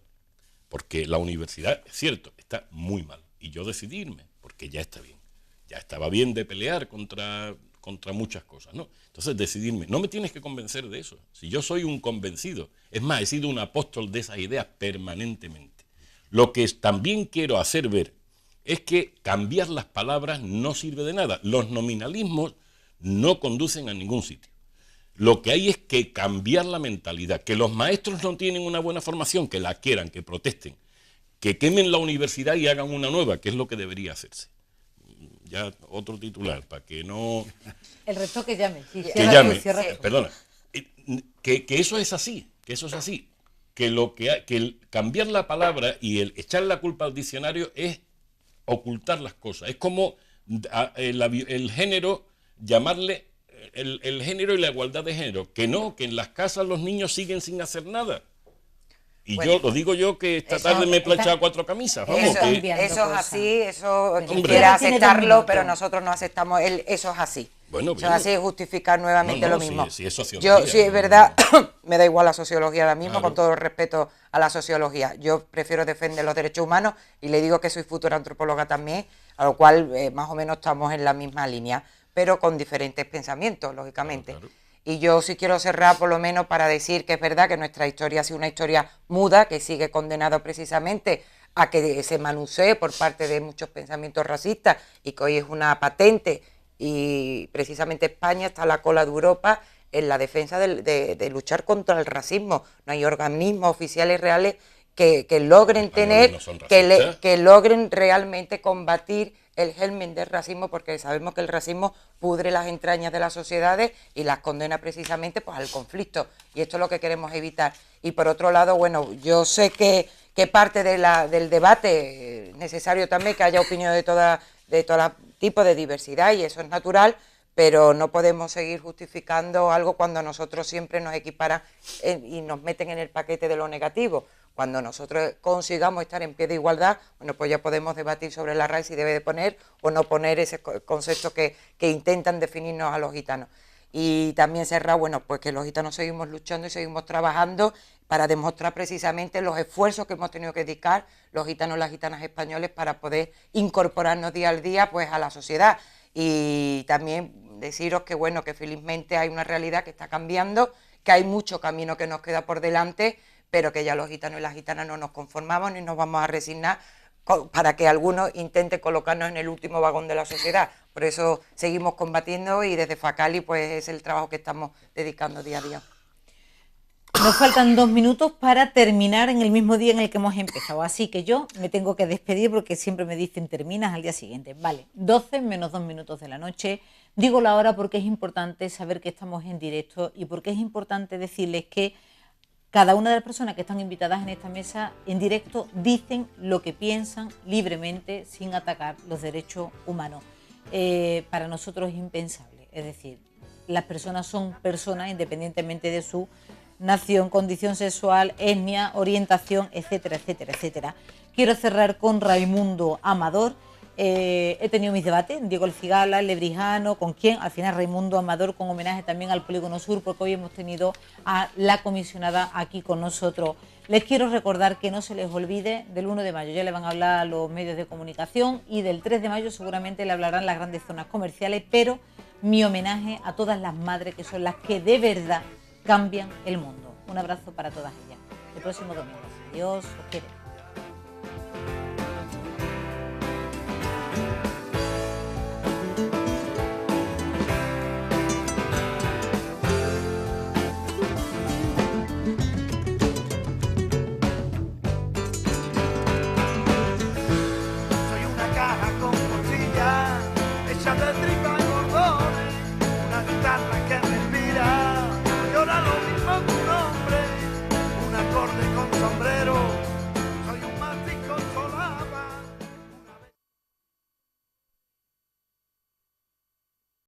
porque la universidad, es cierto, está muy mal. Y yo decidí irme, porque ya está bien. Ya estaba bien de pelear contra muchas cosas, ¿no? Entonces decidí irme. No me tienes que convencer de eso. Si yo soy un convencido, es más, he sido un apóstol de esas ideas permanentemente. Lo que también quiero hacer ver es que cambiar las palabras no sirve de nada. Los nominalismos no conducen a ningún sitio. Lo que hay es que cambiar la mentalidad, que los maestros no tienen una buena formación, que la quieran, que protesten, que quemen la universidad y hagan una nueva, que es lo que debería hacerse. Ya otro titular, para que no... El resto que llame. Sí, que llame. Cierra. Perdona. que eso es así, que eso es así. Que el cambiar la palabra y el echar la culpa al diccionario es ocultar las cosas. Es como el género, llamarle el género y la igualdad de género. Que no, que en las casas los niños siguen sin hacer nada. Y bueno, yo lo digo yo que esta tarde me he planchado 4 camisas. Vamos, eso es así, eso quien Hombre, quiera aceptarlo, pero nosotros no aceptamos, eso es así. Bueno, eso es así, es justificar nuevamente lo mismo. Sí, es sociología. Yo, sí, es verdad, me da igual la sociología ahora mismo, con todo el respeto a la sociología. Yo prefiero defender los derechos humanos y le digo que soy futura antropóloga también, a lo cual más o menos estamos en la misma línea, pero con diferentes pensamientos, lógicamente. Claro. Y yo sí quiero cerrar por lo menos para decir que es verdad que nuestra historia ha sido una historia muda, que sigue condenado precisamente a que se manusee por parte de muchos pensamientos racistas y que hoy es una patente, y precisamente España está a la cola de Europa en la defensa de luchar contra el racismo. No hay organismos oficiales reales que logren tener, que logren realmente combatir el germen del racismo, porque sabemos que el racismo pudre las entrañas de las sociedades y las condena precisamente pues al conflicto, y esto es lo que queremos evitar. Y por otro lado, bueno, yo sé que parte del debate es necesario también que haya opinión de todo tipo de diversidad, y eso es natural, pero no podemos seguir justificando algo cuando nosotros siempre nos equiparan y nos meten en el paquete de lo negativo. Cuando nosotros consigamos estar en pie de igualdad, bueno, pues ya podemos debatir sobre la RAE si debe de poner o no poner ese concepto que intentan definirnos a los gitanos. Y también cerrar, bueno, pues que los gitanos seguimos luchando y seguimos trabajando para demostrar precisamente los esfuerzos que hemos tenido que dedicar los gitanos y las gitanas españoles para poder incorporarnos día al día pues a la sociedad. Y también deciros que, bueno, que felizmente hay una realidad que está cambiando, que hay mucho camino que nos queda por delante, pero que ya los gitanos y las gitanas no nos conformamos ni nos vamos a resignar para que algunos intenten colocarnos en el último vagón de la sociedad. Por eso seguimos combatiendo, y desde Facali pues es el trabajo que estamos dedicando día a día. Nos faltan 2 minutos para terminar en el mismo día en el que hemos empezado, así que yo me tengo que despedir porque siempre me dicen terminas al día siguiente. Vale, 12 menos 2 minutos de la noche. Digo la hora porque es importante saber que estamos en directo y porque es importante decirles que cada una de las personas que están invitadas en esta mesa en directo dicen lo que piensan libremente sin atacar los derechos humanos. Para nosotros es impensable, es decir, las personas son personas independientemente de su nación, condición sexual, etnia, orientación, etcétera, etcétera, etcétera. Quiero cerrar con Raimundo Amador. He tenido mis debates, Diego El Cigala, el Lebrijano, con quién, al final Raimundo Amador, con homenaje también al Polígono Sur, porque hoy hemos tenido a la comisionada aquí con nosotros. Les quiero recordar que no se les olvide, del 1 de mayo ya le van a hablar a los medios de comunicación, y del 3 de mayo seguramente le hablarán las grandes zonas comerciales, pero mi homenaje a todas las madres que son las que de verdad cambian el mundo. Un abrazo para todas ellas. El próximo domingo. Adiós, os quiero.